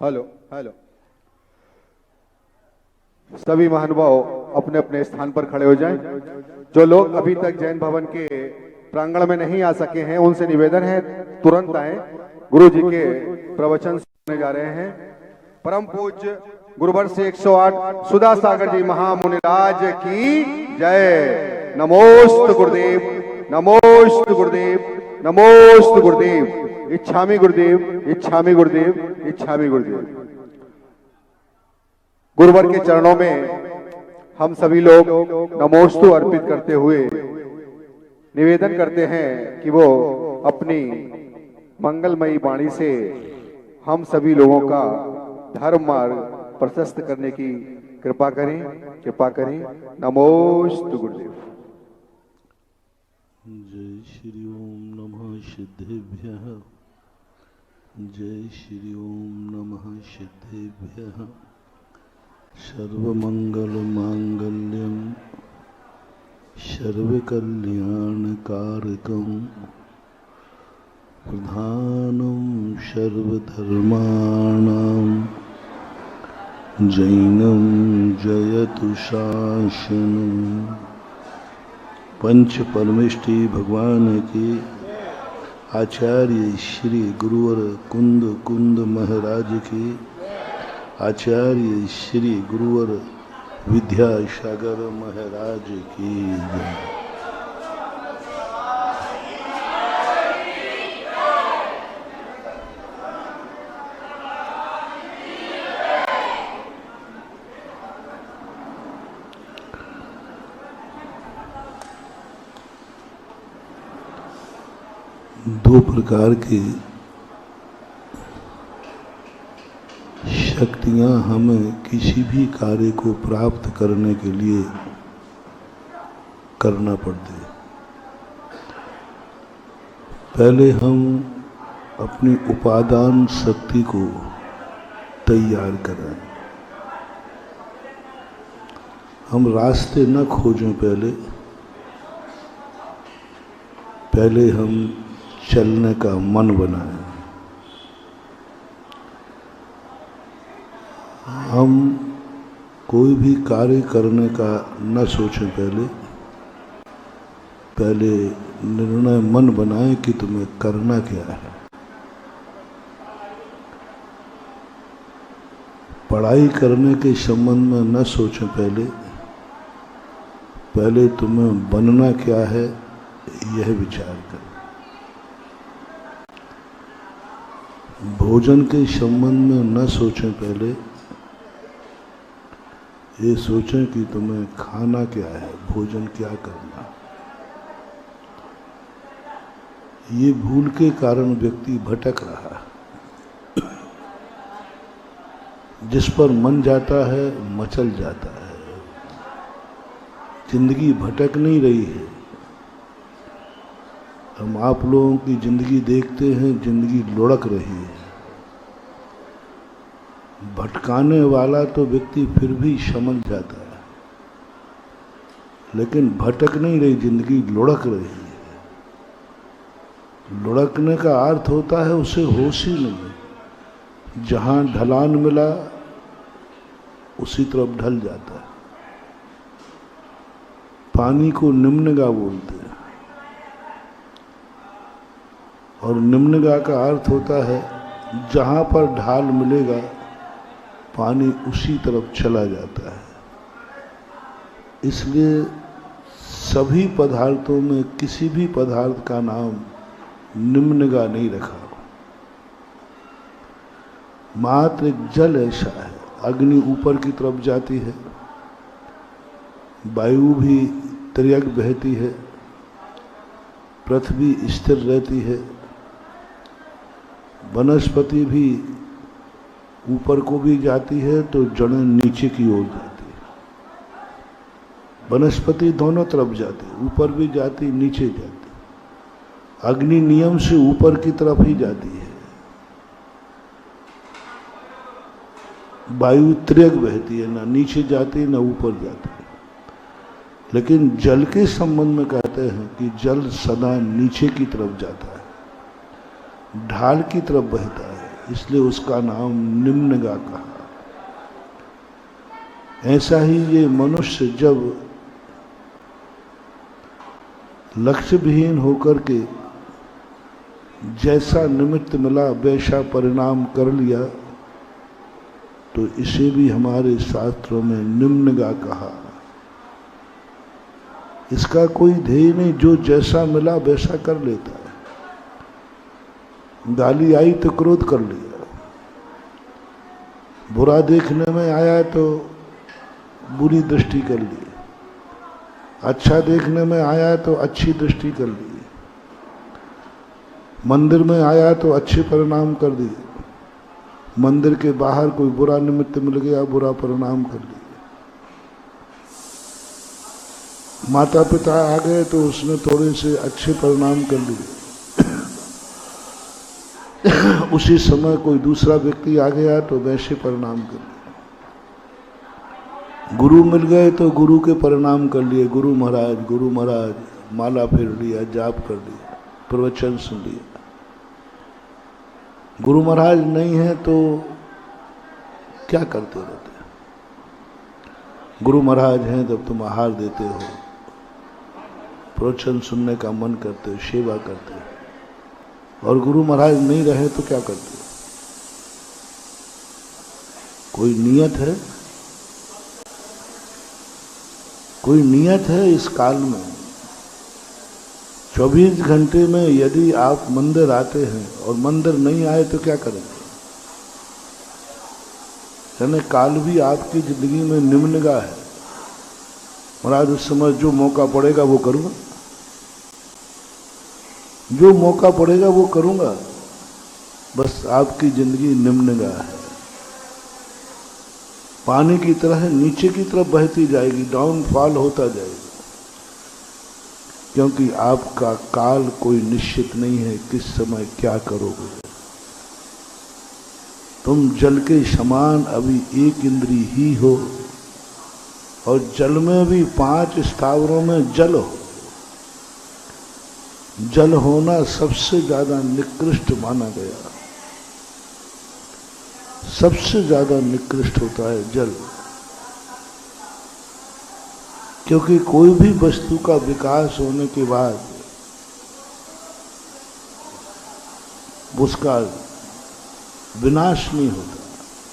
Hello hello. सभी महानुभाव अपने अपने स्थान पर खड़े हो जाएं। जो लोग अभी तक जैन भवन के प्रांगण में नहीं आ सके हैं, उनसे निवेदन है तुरंत आए। गुरु जी के प्रवचन सुनने जा रहे हैं। परम पूज्य गुरुवर्ष 108 सुधा सागर जी महामुनिराज की जय। नमोस्तु गुरुदेव, नमोस्तु गुरुदेव, नमोस्तु गुरुदेव। इच्छामि गुरुदेव, इच्छामि गुरुदेव, इच्छामि गुरुदेव। गुरुवर के चरणों में हम सभी लोग नमोस्तु अर्पित करते हुए निवेदन करते हैं कि वो अपनी मंगलमयी वाणी से हम सभी लोगों का धर्म मार्ग प्रशस्त करने की कृपा करें, कृपा करें। नमोस्तु गुरुदेव। जय श्री ओम नमः सिद्धेभ्यः। जय श्री ओम नमः सिद्धेभ्यः। सर्वमंगल मांगल्यम सर्वकल्याणकारकम प्रधानम सर्वधर्माणां जैनम जयतु शासनम। पंच परमेष्टि भगवान के आचार्य श्री गुरुवर कुंद कुंद महाराज के आचार्य श्री गुरुवर विद्यासागर महाराज की जय। दो प्रकार की शक्तियां हमें किसी भी कार्य को प्राप्त करने के लिए करना पड़ती है। पहले हम अपनी उपादान शक्ति को तैयार करें। हम रास्ते न खोजें, पहले हम चलने का मन बनाएं। हम कोई भी कार्य करने का न सोचें, पहले निर्णय मन बनाएं कि तुम्हें करना क्या है। पढ़ाई करने के संबंध में न सोचें, पहले तुम्हें बनना क्या है यह विचार करें। भोजन के संबंध में न सोचें, पहले ये सोचें कि तुम्हें खाना क्या है, भोजन क्या करना। ये भूल के कारण व्यक्ति भटक रहा है। जिस पर मन जाता है मचल जाता है। जिंदगी भटक नहीं रही है। हम आप लोगों की जिंदगी देखते हैं, जिंदगी लुढ़क रही है। भटकाने वाला तो व्यक्ति फिर भी समझ जाता है, लेकिन भटक नहीं रही, जिंदगी लुढ़क रही है। लुढ़कने का अर्थ होता है उसे होश ही नहीं। जहां ढलान मिला उसी तरफ ढल जाता है। पानी को निम्नगा बोलते हैं, और निम्नगा का अर्थ होता है जहां पर ढाल मिलेगा पानी उसी तरफ चला जाता है। इसलिए सभी पदार्थों में किसी भी पदार्थ का नाम निम्नगा नहीं रखा। मात्र एक जल ऐसा है, अग्नि ऊपर की तरफ जाती है, वायु भी त्रियक बहती है, पृथ्वी स्थिर रहती है, वनस्पति भी ऊपर को भी जाती है तो जड़ें नीचे की ओर जाती है। वनस्पति दोनों तरफ जाती है, ऊपर भी जाती, नीचे जाती। अग्नि नियम से ऊपर की तरफ ही जाती है। वायु त्रियक बहती है, ना नीचे जाती ना ऊपर जाती है। लेकिन जल के संबंध में कहते हैं कि जल सदा नीचे की तरफ जाता है, ढाल की तरफ बहता है। इसलिए उसका नाम निम्नगा कहा। ऐसा ही ये मनुष्य जब लक्ष्य विहीन होकर के जैसा निमित्त मिला वैसा परिणाम कर लिया, तो इसे भी हमारे शास्त्रों में निम्नगा कहा। इसका कोई ध्येय नहीं, जो जैसा मिला वैसा कर लेता है। गाली आई तो क्रोध कर लिया, बुरा देखने में आया तो बुरी दृष्टि कर ली, अच्छा देखने में आया तो अच्छी दृष्टि कर ली, मंदिर में आया तो अच्छे परिणाम कर दिए, मंदिर के बाहर कोई बुरा निमित्त मिल गया बुरा परिणाम कर लिया। माता पिता आ गए तो उसने थोड़े से अच्छे परिणाम कर लिए। उसी समय कोई दूसरा व्यक्ति आ गया तो वैसे परिणाम कर लिए। गुरु मिल गए तो गुरु के परिणाम कर लिए, गुरु महाराज माला फेर लिया, जाप कर लिया, प्रवचन सुन लिया। गुरु महाराज नहीं है तो क्या करते रहते हैं? गुरु महाराज हैं तब तुम आहार देते हो, प्रवचन सुनने का मन करते हो, सेवा करते हो। और गुरु महाराज नहीं रहे तो क्या करते हो? कोई नियत है? कोई नियत है इस काल में? 24 घंटे में यदि आप मंदिर आते हैं और मंदिर नहीं आए तो क्या करेंगे? यानी काल भी आपकी जिंदगी में निम्नगा है। महाराज उस समय जो मौका पड़ेगा वो करूंगा, जो मौका पड़ेगा वो करूंगा। बस आपकी जिंदगी निम्नगा है, पानी की तरह नीचे की तरफ बहती जाएगी, डाउनफॉल होता जाएगा। क्योंकि आपका काल कोई निश्चित नहीं है, किस समय क्या करोगे। तुम जल के समान अभी एक इंद्री ही हो, और जल में भी 5 स्थावरों में जल हो। जल होना सबसे ज्यादा निकृष्ट माना गया, सबसे ज्यादा निकृष्ट होता है जल। क्योंकि कोई भी वस्तु का विकास होने के बाद उसका विनाश नहीं होता,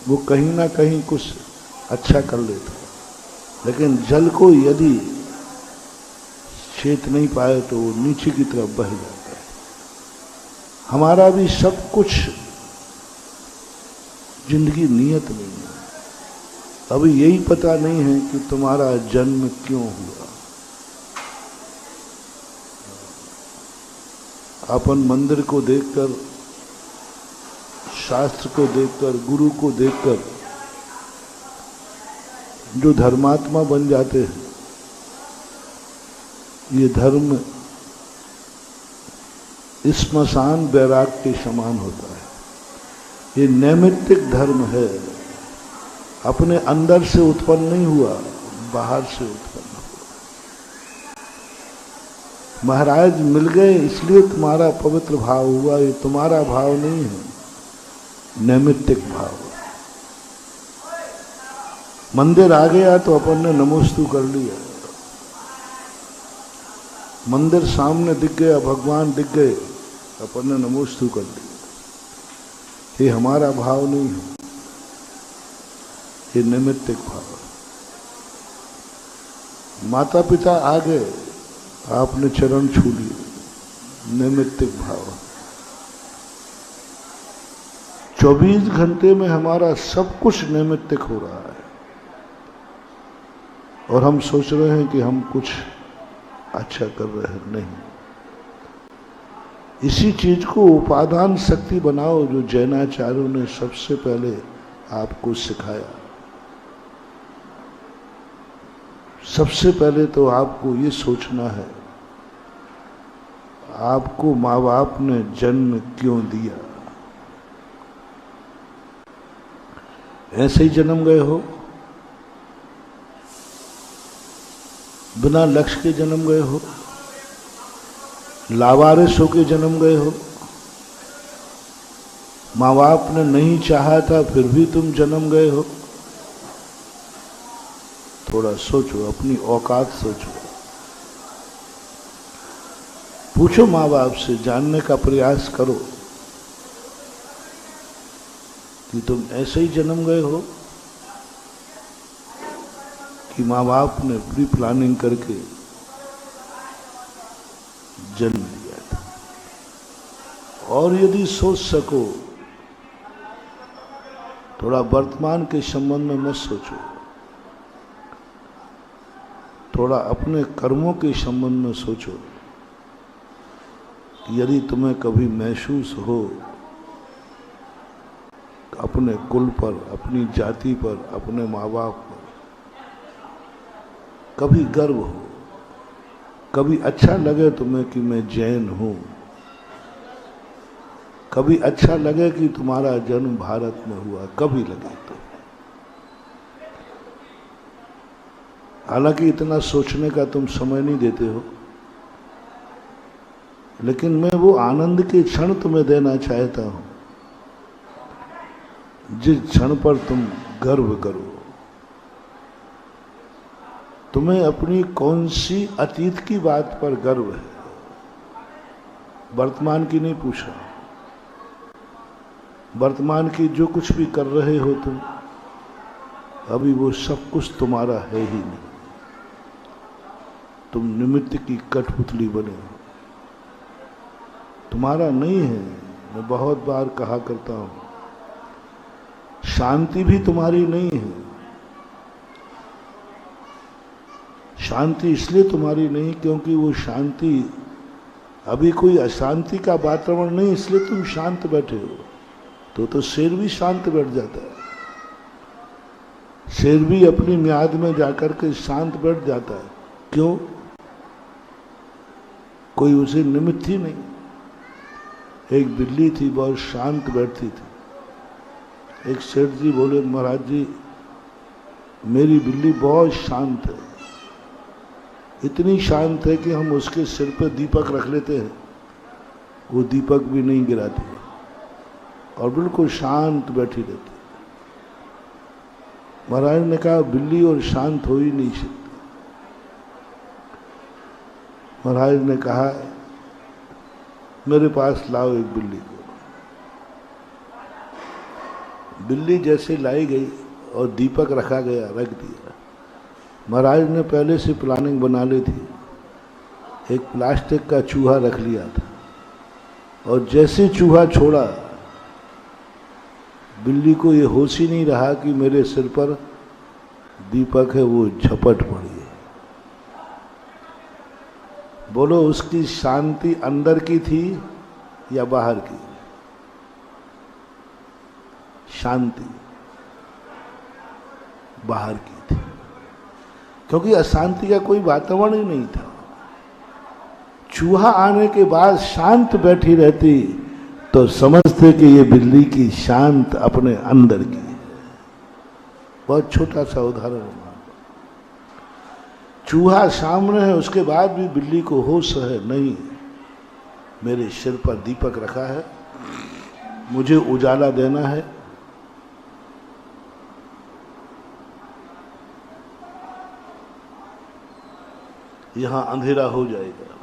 वो कहीं ना कहीं कुछ अच्छा कर लेता है। लेकिन जल को यदि छेद नहीं पाए तो वो नीचे की तरफ बह जाता है। हमारा भी सब कुछ जिंदगी नियत नहीं है। अभी यही पता नहीं है कि तुम्हारा जन्म क्यों हुआ। अपन मंदिर को देखकर, शास्त्र को देखकर, गुरु को देखकर जो धर्मात्मा बन जाते हैं, ये धर्म श्मशान बैराग के समान होता है। ये नैमित्तिक धर्म है, अपने अंदर से उत्पन्न नहीं हुआ, बाहर से उत्पन्न हुआ। महाराज मिल गए इसलिए तुम्हारा पवित्र भाव हुआ, ये तुम्हारा भाव नहीं है, नैमित्तिक भाव। मंदिर आ गया तो अपन ने नमोस्तु कर लिया, मंदिर सामने दिख गया, भगवान दिख गए, अपन ने नमोस्तु कर लिया। ये हमारा भाव नहीं है, ये नैमित्तिक भाव। माता पिता आ गए, आपने चरण छू लिए, नैमित्तिक भाव। 24 घंटे में हमारा सब कुछ नैमित्तिक हो रहा है, और हम सोच रहे हैं कि हम कुछ अच्छा कर रहे हैं। नहीं, इसी चीज को उपादान शक्ति बनाओ, जो जैनाचार्यों ने सबसे पहले आपको सिखाया। सबसे पहले तो आपको ये सोचना है, आपको माँ बाप ने जन्म क्यों दिया? ऐसे ही जन्म गए हो? बिना लक्ष्य के जन्म गए हो? लावारिस होके जन्म गए हो? माँ बाप ने नहीं चाहा था फिर भी तुम जन्म गए हो। थोड़ा सोचो, अपनी औकात सोचो। पूछो माँ बाप से, जानने का प्रयास करो कि तुम ऐसे ही जन्म गए हो कि माँ बाप ने प्री प्लानिंग करके जन्म लिया था। और यदि सोच सको, थोड़ा वर्तमान के संबंध में मत सोचो, थोड़ा अपने कर्मों के संबंध में सोचो कि यदि तुम्हें कभी महसूस हो अपने कुल पर, अपनी जाति पर, अपने माँ बाप पर कभी गर्व हो, कभी अच्छा लगे तुम्हें कि मैं जैन हूं, कभी अच्छा लगे कि तुम्हारा जन्म भारत में हुआ, कभी लगे तो। हालांकि इतना सोचने का तुम समय नहीं देते हो, लेकिन मैं वो आनंद के क्षण तुम्हें देना चाहता हूं जिस क्षण पर तुम गर्व करो। तुम्हें अपनी कौन सी अतीत की बात पर गर्व है, वर्तमान की नहीं पूछा। वर्तमान की जो कुछ भी कर रहे हो तुम, अभी वो सब कुछ तुम्हारा है ही नहीं। तुम निमित्त की कठपुतली बने हो, तुम्हारा नहीं है। मैं बहुत बार कहा करता हूं, शांति भी तुम्हारी नहीं है। शांति इसलिए तुम्हारी नहीं क्योंकि वो शांति, अभी कोई अशांति का वातावरण नहीं, इसलिए तुम शांत बैठे हो। तो शेर भी शांत बैठ जाता है, शेर भी अपनी म्याद में जाकर के शांत बैठ जाता है। क्यों? कोई उसे निमित्त ही नहीं। एक बिल्ली थी, बहुत शांत बैठती थी। एक सेठ जी बोले, महाराज जी मेरी बिल्ली बहुत शांत है, इतनी शांत है कि हम उसके सिर पर दीपक रख लेते हैं, वो दीपक भी नहीं गिराती और बिल्कुल शांत बैठी रहती। महाराज ने कहा बिल्ली और शांत हो ही नहीं सकती। महाराज ने कहा मेरे पास लाओ एक बिल्ली को। बिल्ली जैसे लाई गई और दीपक रखा गया, रख दिया। महाराज ने पहले से प्लानिंग बना ली थी, एक प्लास्टिक का चूहा रख लिया था और जैसे चूहा छोड़ा, बिल्ली को ये होश ही नहीं रहा कि मेरे सिर पर दीपक है, वो झपट पड़ी है। बोलो उसकी शांति अंदर की थी या बाहर की? शांति बाहर की थी, क्योंकि अशांति का कोई वातावरण ही नहीं था। चूहा आने के बाद शांत बैठी रहती तो समझते कि ये बिल्ली की शांत अपने अंदर की है। बहुत छोटा सा उदाहरण है। चूहा सामने है, उसके बाद भी बिल्ली को होश है, नहीं मेरे सिर पर दीपक रखा है, मुझे उजाला देना है। यहां अंधेरा हो जाएगा,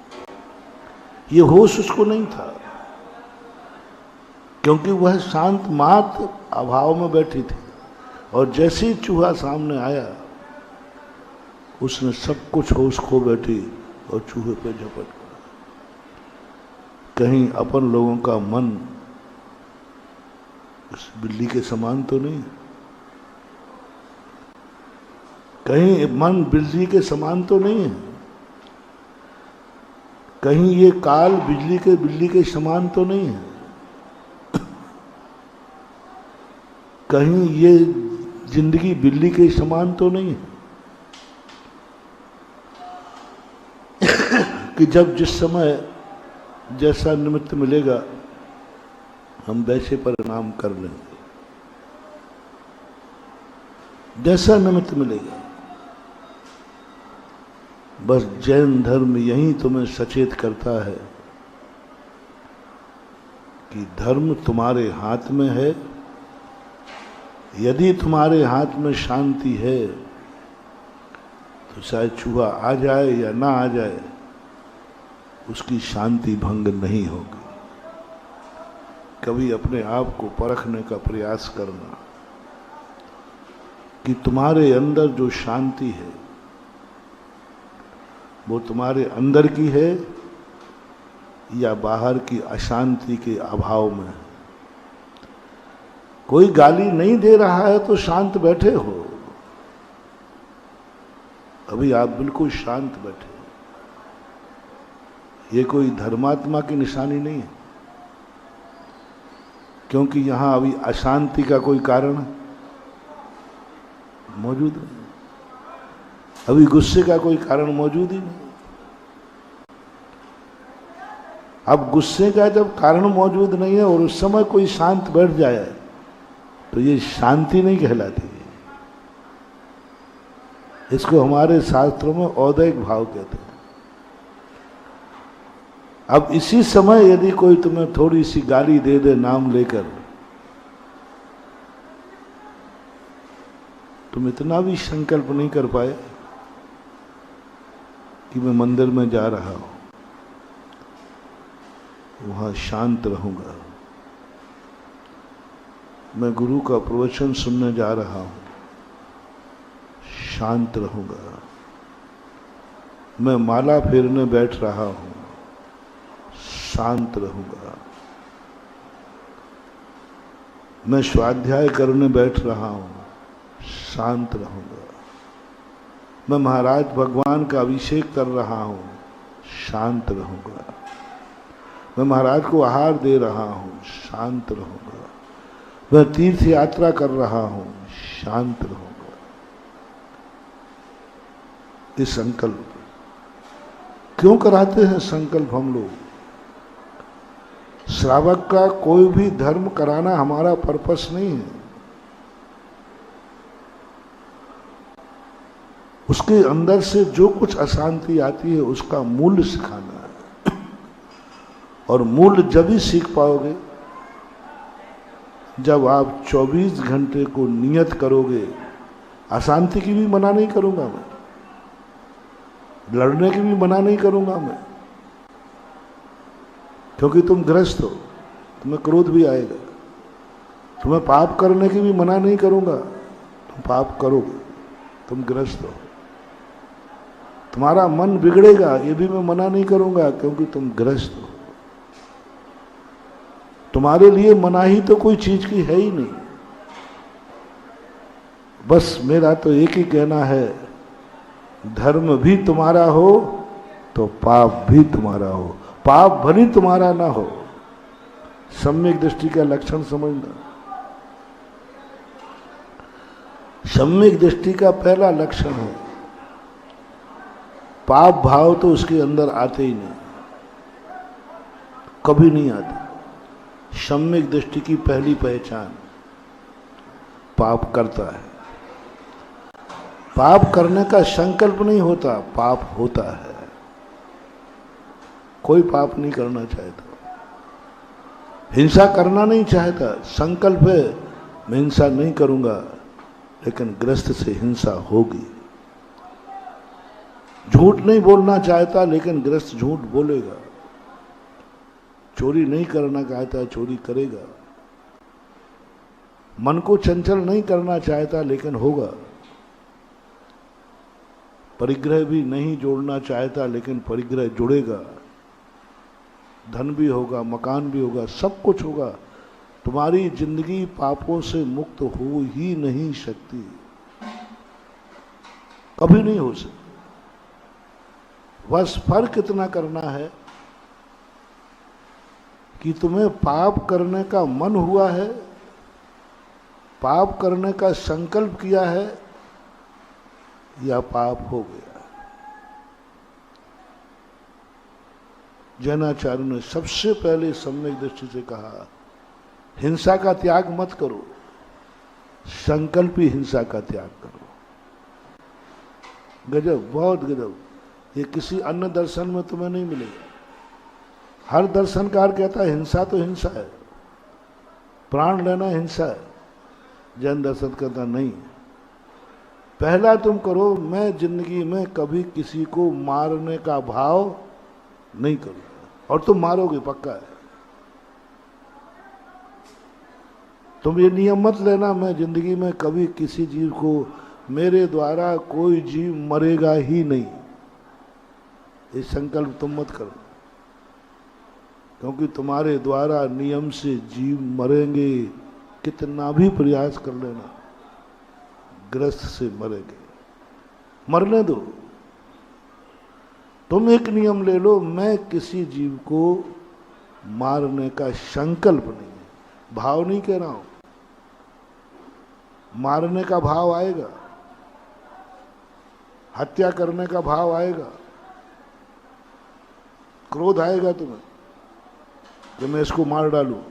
ये होश उसको नहीं था, क्योंकि वह शांत मात्र अभाव में बैठी थी। और जैसे ही चूहा सामने आया, उसने सब कुछ होश खो बैठी और चूहे पे झपट पड़ा। कहीं अपन लोगों का मन उस बिल्ली के समान तो नहीं? कहीं मन बिल्ली के समान तो नहीं है? कहीं ये काल बिल्ली के समान तो नहीं है? कहीं ये जिंदगी बिल्ली के समान तो नहीं है कि जब जिस समय जैसा निमित्त मिलेगा हम वैसे परिणाम कर लेंगे। जैसा निमित्त मिलेगा। बस जैन धर्म यही तुम्हें सचेत करता है कि धर्म तुम्हारे हाथ में है। यदि तुम्हारे हाथ में शांति है तो चाहे चूहा आ जाए या ना आ जाए, उसकी शांति भंग नहीं होगी। कभी अपने आप को परखने का प्रयास करना कि तुम्हारे अंदर जो शांति है वो तुम्हारे अंदर की है या बाहर की अशांति के अभाव में। कोई गाली नहीं दे रहा है तो शांत बैठे हो। अभी आप बिल्कुल शांत बैठे, ये कोई धर्मात्मा की निशानी नहीं है, क्योंकि यहां अभी अशांति का कोई कारण मौजूद नहीं, अभी गुस्से का कोई कारण मौजूद ही नहीं। अब गुस्से का जब कारण मौजूद नहीं है और उस समय कोई शांत बैठ जाए तो ये शांति नहीं कहलाती। इसको हमारे शास्त्रों में औदैक भाव कहते हैं। अब इसी समय यदि कोई तुम्हें थोड़ी सी गाली दे दे नाम लेकर, तुम इतना भी संकल्प नहीं कर पाए कि मैं मंदिर में जा रहा हूं, वहां शांत रहूंगा, मैं गुरु का प्रवचन सुनने जा रहा हूं, शांत रहूंगा, मैं माला फेरने बैठ रहा हूं, शांत रहूंगा, मैं स्वाध्याय करने बैठ रहा हूं, शांत रहूंगा, मैं महाराज भगवान का अभिषेक कर रहा हूं, शांत रहूंगा, मैं महाराज को आहार दे रहा हूं, शांत रहूंगा, मैं तीर्थ यात्रा कर रहा हूं, शांत रहूंगा। ये संकल्प क्यों कराते हैं? संकल्प हम लोग, श्रावक का कोई भी धर्म कराना हमारा पर्पस नहीं है। उसके अंदर से जो कुछ अशांति आती है उसका मूल्य सिखाना है, और मूल्य जब ही सीख पाओगे जब आप 24 घंटे को नियत करोगे। अशांति की भी मना नहीं करूंगा मैं, लड़ने की भी मना नहीं करूंगा मैं, क्योंकि तुम गृहस्थ हो, तुम्हें क्रोध भी आएगा। तुम्हें पाप करने की भी मना नहीं करूंगा, तुम पाप करोगे, तुम गृहस्थ हो। तुम्हारा मन बिगड़ेगा, ये भी मैं मना नहीं करूंगा, क्योंकि तुम गृहस्थ हो। तुम्हारे लिए मनाही तो कोई चीज की है ही नहीं। बस मेरा तो एक ही कहना है, धर्म भी तुम्हारा हो तो पाप भी तुम्हारा हो, पाप भली तुम्हारा ना हो। सम्यक दृष्टि का लक्षण समझना। सम्यक दृष्टि का पहला लक्षण है, पाप भाव तो उसके अंदर आते ही नहीं, कभी नहीं आते। सम्यक दृष्टि की पहली पहचान, पाप करता है। पाप करने का संकल्प नहीं होता, पाप होता है। कोई पाप नहीं करना चाहता, हिंसा करना नहीं चाहता, संकल्प है मैं हिंसा नहीं करूंगा, लेकिन ग्रस्त से हिंसा होगी। झूठ नहीं बोलना चाहता, लेकिन ग्रस्त झूठ बोलेगा। चोरी नहीं करना चाहता, चोरी करेगा। मन को चंचल नहीं करना चाहता, लेकिन होगा। परिग्रह भी नहीं जोड़ना चाहता, लेकिन परिग्रह जुड़ेगा। धन भी होगा, मकान भी होगा, सब कुछ होगा। तुम्हारी जिंदगी पापों से मुक्त हो ही नहीं सकती, कभी नहीं हो सकती। बस फर्क इतना करना है कि तुम्हें पाप करने का मन हुआ है, पाप करने का संकल्प किया है, या पाप हो गया। जैनाचार्य ने सबसे पहले सम्यक दृष्टि से कहा, हिंसा का त्याग मत करो, संकल्पी हिंसा का त्याग करो। गजब, बहुत गजब। ये किसी अन्य दर्शन में तुम्हें नहीं मिलेगा। हर दर्शनकार कहता है हिंसा तो हिंसा है, प्राण लेना हिंसा है। जैन दर्शन करना नहीं। पहला तुम करो, मैं जिंदगी में कभी किसी को मारने का भाव नहीं करूंगा, और तुम मारोगे पक्का है। तुम ये नियम मत लेना, मैं जिंदगी में कभी किसी जीव को, मेरे द्वारा कोई जीव मरेगा ही नहीं, ये संकल्प तुम मत करो, क्योंकि तुम्हारे द्वारा नियम से जीव मरेंगे। कितना भी प्रयास कर लेना, ग्रस्त से मरेंगे। मरने दो। तुम एक नियम ले लो, मैं किसी जीव को मारने का संकल्प नहीं है, भाव नहीं कह रहा हूं। मारने का भाव आएगा, हत्या करने का भाव आएगा, क्रोध आएगा तुम्हें कि मैं इसको मार डालूं।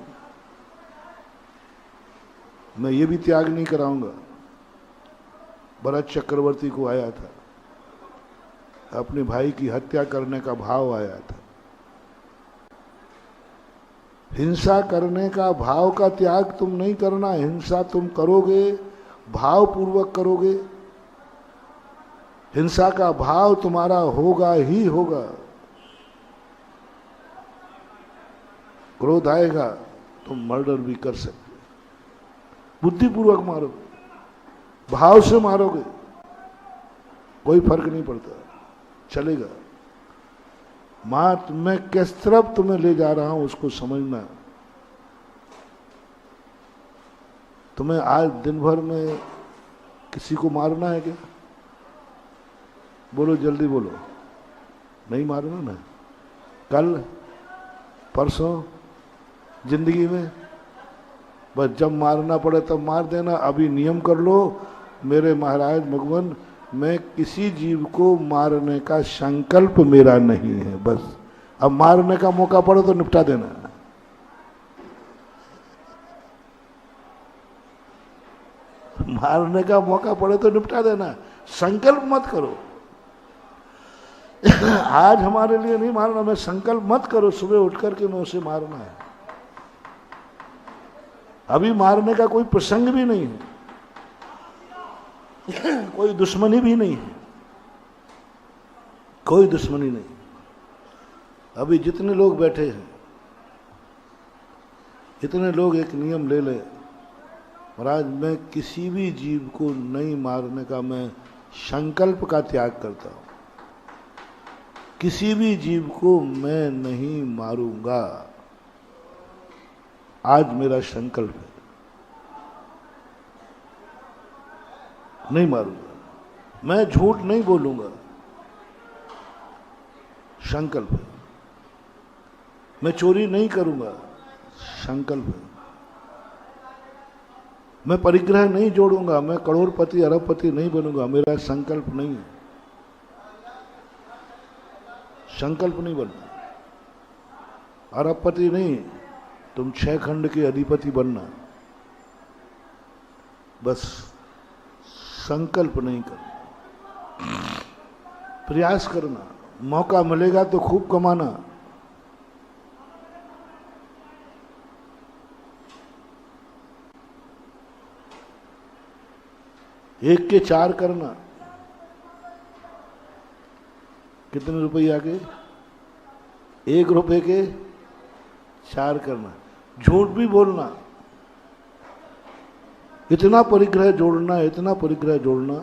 मैं ये भी त्याग नहीं कराऊंगा। भरत चक्रवर्ती को आया था, अपने भाई की हत्या करने का भाव आया था। हिंसा करने का भाव का त्याग तुम नहीं करना। हिंसा तुम करोगे, भाव पूर्वक करोगे। हिंसा का भाव तुम्हारा होगा ही होगा। क्रोध आएगा, तुम मर्डर भी कर सकते। बुद्धिपूर्वक मारोगे, भाव से मारोगे, कोई फर्क नहीं पड़ता, चलेगा। मैं किस तरफ तुम्हें ले जा रहा हूं उसको समझना। तुम्हें आज दिन भर में किसी को मारना है क्या? बोलो, जल्दी बोलो। नहीं मारना ना? कल, परसों, जिंदगी में बस जब मारना पड़े तब मार देना। अभी नियम कर लो, मेरे महाराज भगवान, मैं किसी जीव को मारने का संकल्प मेरा नहीं है। बस अब मारने का मौका पड़े तो निपटा देना। मारने का मौका पड़े तो निपटा देना, संकल्प मत करो। आज हमारे लिए नहीं मारना, मैं संकल्प मत करो सुबह उठ करके मैं उसे मारना है। अभी मारने का कोई प्रसंग भी नहीं है, कोई दुश्मनी भी नहीं है, कोई दुश्मनी नहीं। अभी जितने लोग बैठे हैं, इतने लोग एक नियम ले ले, महाराज मैं किसी भी जीव को नहीं मारने का मैं संकल्प का त्याग करता हूं। किसी भी जीव को मैं नहीं मारूंगा, आज मेरा संकल्प है, नहीं मारूंगा। मैं झूठ नहीं बोलूंगा, संकल्प है। मैं चोरी नहीं करूंगा, संकल्प है। मैं परिग्रह नहीं जोड़ूंगा, मैं करोड़पति अरबपति नहीं बनूंगा, मेरा संकल्प नहीं है। संकल्प नहीं बनना। अरबपति नहीं, तुम 6 खंड के अधिपति बनना, बस संकल्प नहीं करना। प्रयास करना, मौका मिलेगा तो खूब कमाना। एक के 4 करना। कितने रुपये आगे? 1 रुपये के 4 करना। झूठ भी बोलना, इतना परिग्रह जोड़ना, इतना परिग्रह जोड़ना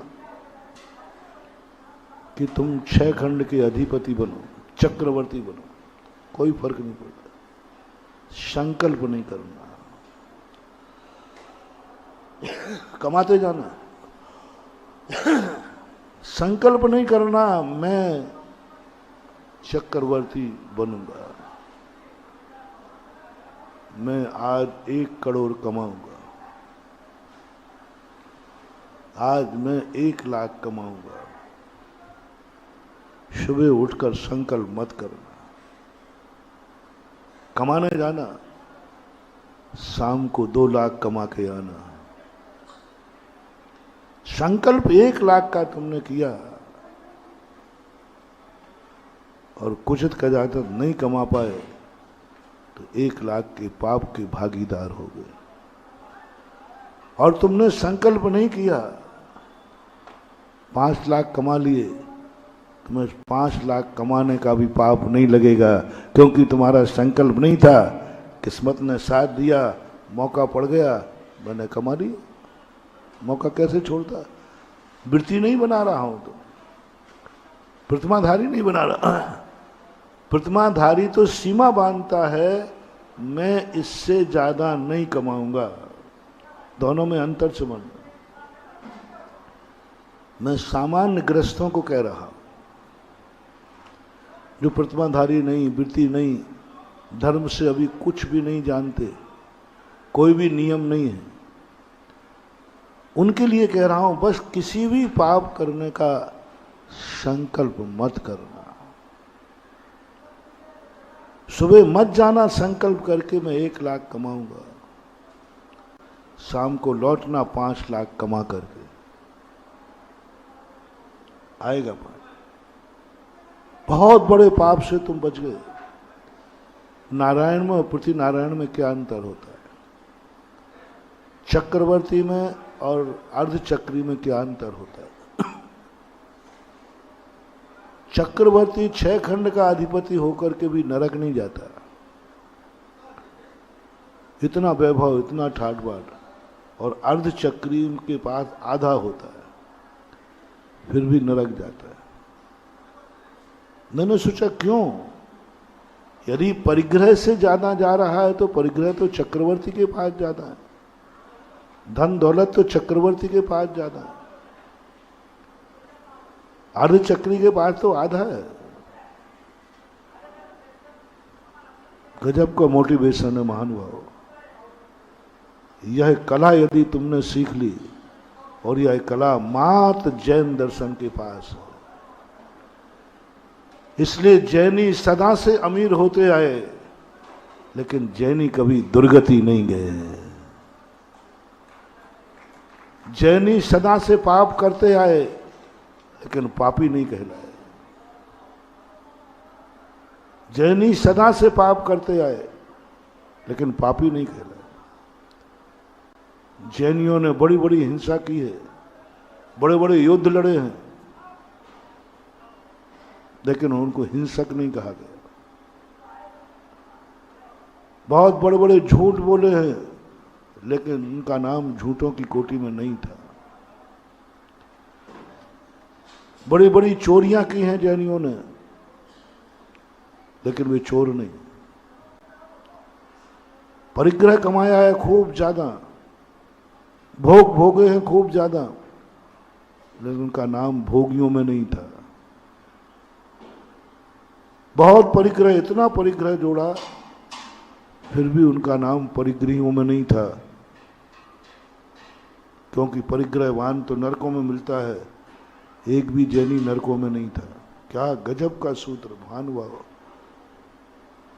कि तुम 6 खंड के अधिपति बनो, चक्रवर्ती बनो, कोई फर्क नहीं पड़ता। संकल्प नहीं करना, कमाते जाना। संकल्प नहीं करना मैं चक्रवर्ती बनूंगा, मैं आज 1 करोड़ कमाऊंगा, आज मैं 1 लाख कमाऊंगा। सुबह उठकर संकल्प मत करना। कमाने जाना, शाम को 2 लाख कमा के आना। संकल्प 1 लाख का तुमने किया और कुछ कदाचित नहीं कमा पाए तो 1 लाख के पाप के भागीदार हो गए। और तुमने संकल्प नहीं किया, 5 लाख कमा लिए, तुम्हें 5 लाख कमाने का भी पाप नहीं लगेगा, क्योंकि तुम्हारा संकल्प नहीं था। किस्मत ने साथ दिया, मौका पड़ गया, मैंने कमा लिया। मौका कैसे छोड़ता? वृत्ति नहीं बना रहा हूं तो, प्रतिमाधारी नहीं बना रहा। प्रतिमाधारी तो सीमा बांधता है, मैं इससे ज्यादा नहीं कमाऊंगा। दोनों में अंतर समझ। मैं सामान्य ग्रस्तों को कह रहा हूं, जो प्रतिमाधारी नहीं, वृत्ति नहीं, धर्म से अभी कुछ भी नहीं जानते, कोई भी नियम नहीं है, उनके लिए कह रहा हूं, बस किसी भी पाप करने का संकल्प मत करना। सुबह मत जाना संकल्प करके मैं 1 लाख कमाऊंगा, शाम को लौटना 5 लाख कमा करके। आएगा पाप। बहुत बड़े पाप से तुम बच गए। नारायण में और पृथ्वी नारायण में क्या अंतर होता है? चक्रवर्ती में और अर्धचक्री में क्या अंतर होता है? चक्रवर्ती 6 खंड का अधिपति होकर के भी नरक नहीं जाता, इतना वैभव, इतना ठाट बाट, और अर्धचक्री के पास आधा होता है, फिर भी नरक जाता है। मैंने सोचा क्यों? यदि परिग्रह से ज्यादा जा रहा है तो परिग्रह तो चक्रवर्ती के पास ज्यादा है, धन दौलत तो चक्रवर्ती के पास ज्यादा है, अर्धचक्री के पास तो आधा है। गजब का मोटिवेशन है महानुभाव। यह कला यदि तुमने सीख ली, और यह कला मात्र जैन दर्शन के पास है, इसलिए जैनी सदा से अमीर होते आए, लेकिन जैनी कभी दुर्गति नहीं गए। जैनी सदा से पाप करते आए, लेकिन पापी नहीं कहलाए। जैनी सदा से पाप करते आए, लेकिन पापी नहीं कहलाए। जैनियों ने बड़ी बड़ी हिंसा की है, बड़े बड़े युद्ध लड़े हैं, लेकिन उनको हिंसक नहीं कहा गया। बहुत बड़े बड़े झूठ बोले हैं, लेकिन उनका नाम झूठों की कोटि में नहीं था। बड़ी बड़ी चोरियां की हैं जैनियों ने, लेकिन वे चोर नहीं। परिग्रह कमाया है खूब ज्यादा, भोग भोगे हैं खूब ज्यादा, लेकिन उनका नाम भोगियों में नहीं था। बहुत परिग्रह, इतना परिग्रह जोड़ा, फिर भी उनका नाम परिग्रहियों में नहीं था, क्योंकि परिग्रहवान तो नरकों में मिलता है, एक भी जैनी नरकों में नहीं था। क्या गजब का सूत्र भानुभाव।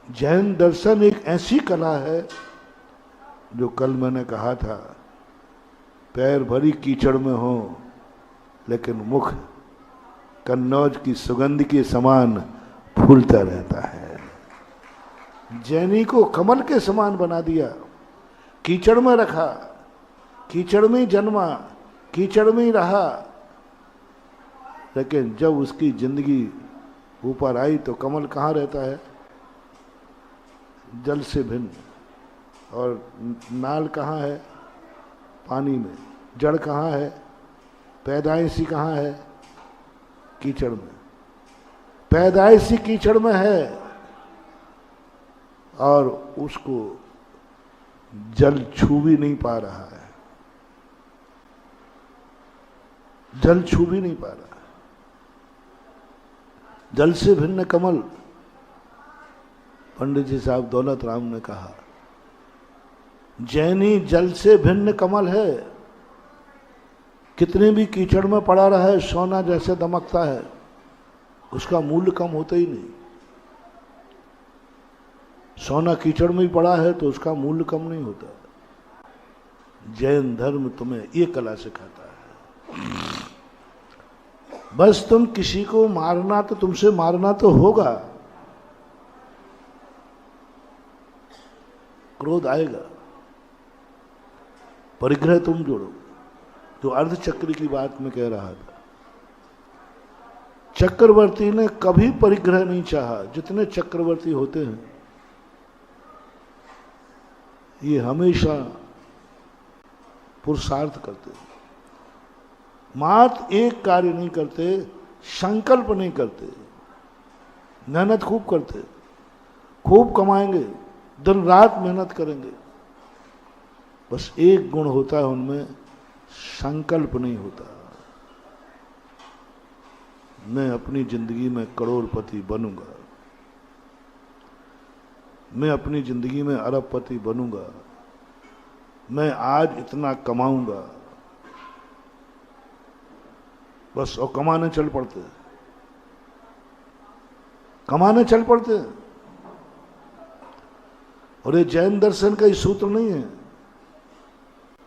जैन दर्शन एक ऐसी कला है, जो कल मैंने कहा था, पैर भरी कीचड़ में हो, लेकिन मुख कन्नौज की सुगंध के समान फूलता रहता है। जैनी को कमल के समान बना दिया, कीचड़ में रखा, कीचड़ में जन्मा, कीचड़ में ही रहा, लेकिन जब उसकी जिंदगी ऊपर आई तो कमल कहाँ रहता है? जल से भिन्न। और नाल कहाँ है? पानी में। जड़ कहाँ है? पैदाइशी कहाँ है? कीचड़ में। पैदाइशी कीचड़ में है, और उसको जल छू भी नहीं पा रहा है, जल छू भी नहीं पा रहा। जल से भिन्न कमल। पंडित जी साहब दौलत राम ने कहा, जैनी जल से भिन्न कमल है। कितने भी कीचड़ में पड़ा रहे, सोना जैसे दमकता है, उसका मूल्य कम होता ही नहीं। सोना कीचड़ में ही पड़ा है तो उसका मूल्य कम नहीं होता। जैन धर्म तुम्हें ये कला सिखाता है। बस तुम किसी को मारना तो तुमसे मारना तो होगा, क्रोध आएगा, परिग्रह तुम जोड़ो। जो अर्धचक्र की बात मैं कह रहा था, चक्रवर्ती ने कभी परिग्रह नहीं चाहा। जितने चक्रवर्ती होते हैं ये हमेशा पुरुषार्थ करते हैं, मात्र एक कार्य नहीं करते, संकल्प नहीं करते, मेहनत खूब करते, खूब कमाएंगे, दिन रात मेहनत करेंगे, बस एक गुण होता है उनमें, संकल्प नहीं होता। मैं अपनी जिंदगी में करोड़पति बनूंगा, मैं अपनी जिंदगी में अरबपति बनूंगा, मैं आज इतना कमाऊंगा, बस। और कमाने चल पड़ते, कमाने चल पड़ते। और ये जैन दर्शन का ही सूत्र नहीं है।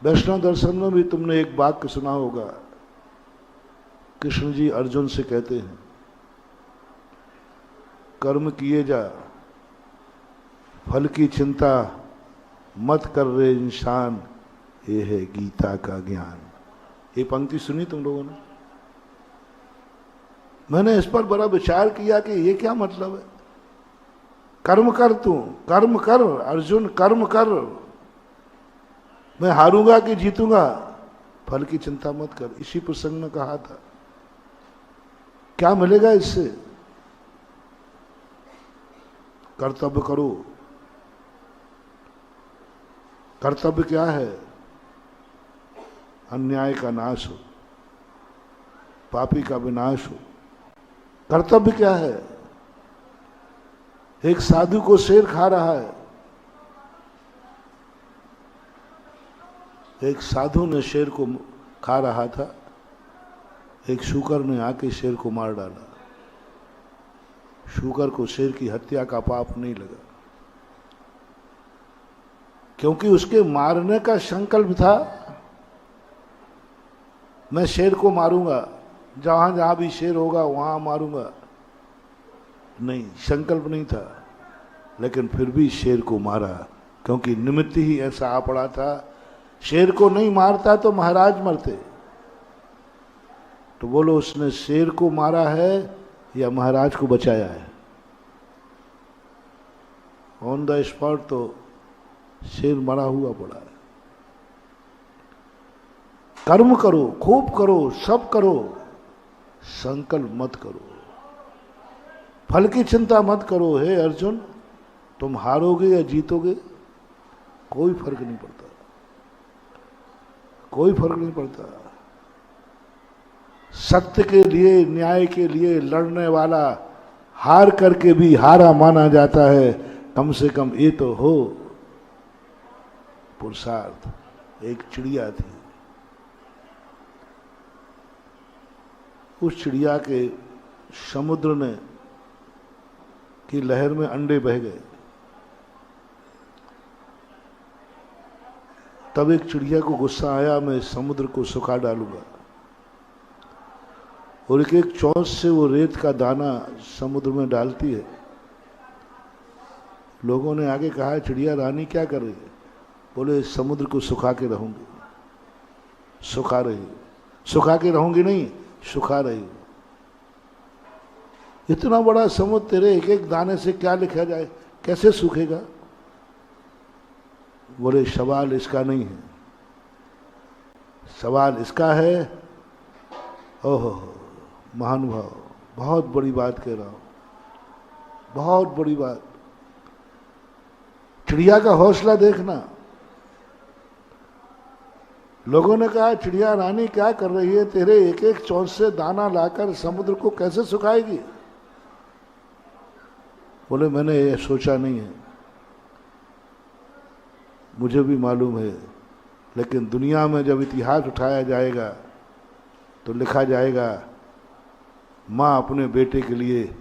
वैष्णव दर्शन में भी तुमने एक वाक्य सुना होगा, कृष्ण जी अर्जुन से कहते हैं, कर्म किए जा, फल की चिंता मत कर रे इंसान, ये है गीता का ज्ञान। ये पंक्ति सुनी तुम लोगों ने? मैंने इस पर बड़ा विचार किया कि ये क्या मतलब है। कर्म कर, तू कर्म कर अर्जुन, कर्म कर। मैं हारूंगा कि जीतूंगा, फल की चिंता मत कर। इसी प्रसंग में कहा था। क्या मिलेगा इससे? कर्तव्य करो। कर्तव्य क्या है? अन्याय का नाश हो, पापी का विनाश हो। कर्तव्य क्या है? एक साधु को शेर खा रहा है, एक साधु ने शेर को खा रहा था, एक शूकर ने आके शेर को मार डाला। शूकर को शेर की हत्या का पाप नहीं लगा, क्योंकि उसके मारने का संकल्प था, मैं शेर को मारूंगा, जहां जहां भी शेर होगा वहां मारूंगा। नहीं, संकल्प नहीं था, लेकिन फिर भी शेर को मारा, क्योंकि निमित्त ही ऐसा आ पड़ा था। शेर को नहीं मारता तो महाराज मरते। तो बोलो, उसने शेर को मारा है या महाराज को बचाया है? ऑन द स्पॉट तो शेर मरा हुआ पड़ा है। कर्म करो, खूब करो, सब करो, संकल्प मत करो, फल की चिंता मत करो। हे अर्जुन, तुम हारोगे या जीतोगे कोई फर्क नहीं पड़ता, कोई फर्क नहीं पड़ता। सत्य के लिए, न्याय के लिए लड़ने वाला हार करके भी हारा माना जाता है। कम से कम ये तो हो पुरुषार्थ। एक चिड़िया थी, उस चिड़िया के समुद्र ने की लहर में अंडे बह गए। तब एक चिड़िया को गुस्सा आया, मैं समुद्र को सुखा डालूंगा, और एक एक चौंच से वो रेत का दाना समुद्र में डालती है। लोगों ने आगे कहा, चिड़िया रानी क्या कर रही है? बोले, समुद्र को सुखा के रहूंगी। सुखा रही, सुखा के रहूंगी नहीं, सुखा रही। इतना बड़ा समुद्र, तेरे एक एक दाने से क्या लिखा जाए, कैसे सूखेगा? बोले, सवाल इसका नहीं है, सवाल इसका है। ओहो महानुभाव, बहुत बड़ी बात कह रहा हूं, बहुत बड़ी बात। चिड़िया का हौसला देखना। लोगों ने कहा, चिड़िया रानी क्या कर रही है, तेरे एक एक चौंच से दाना लाकर समुद्र को कैसे सुखाएगी? बोले, मैंने ये सोचा नहीं है, मुझे भी मालूम है, लेकिन दुनिया में जब इतिहास उठाया जाएगा तो लिखा जाएगा, माँ अपने बेटे के लिए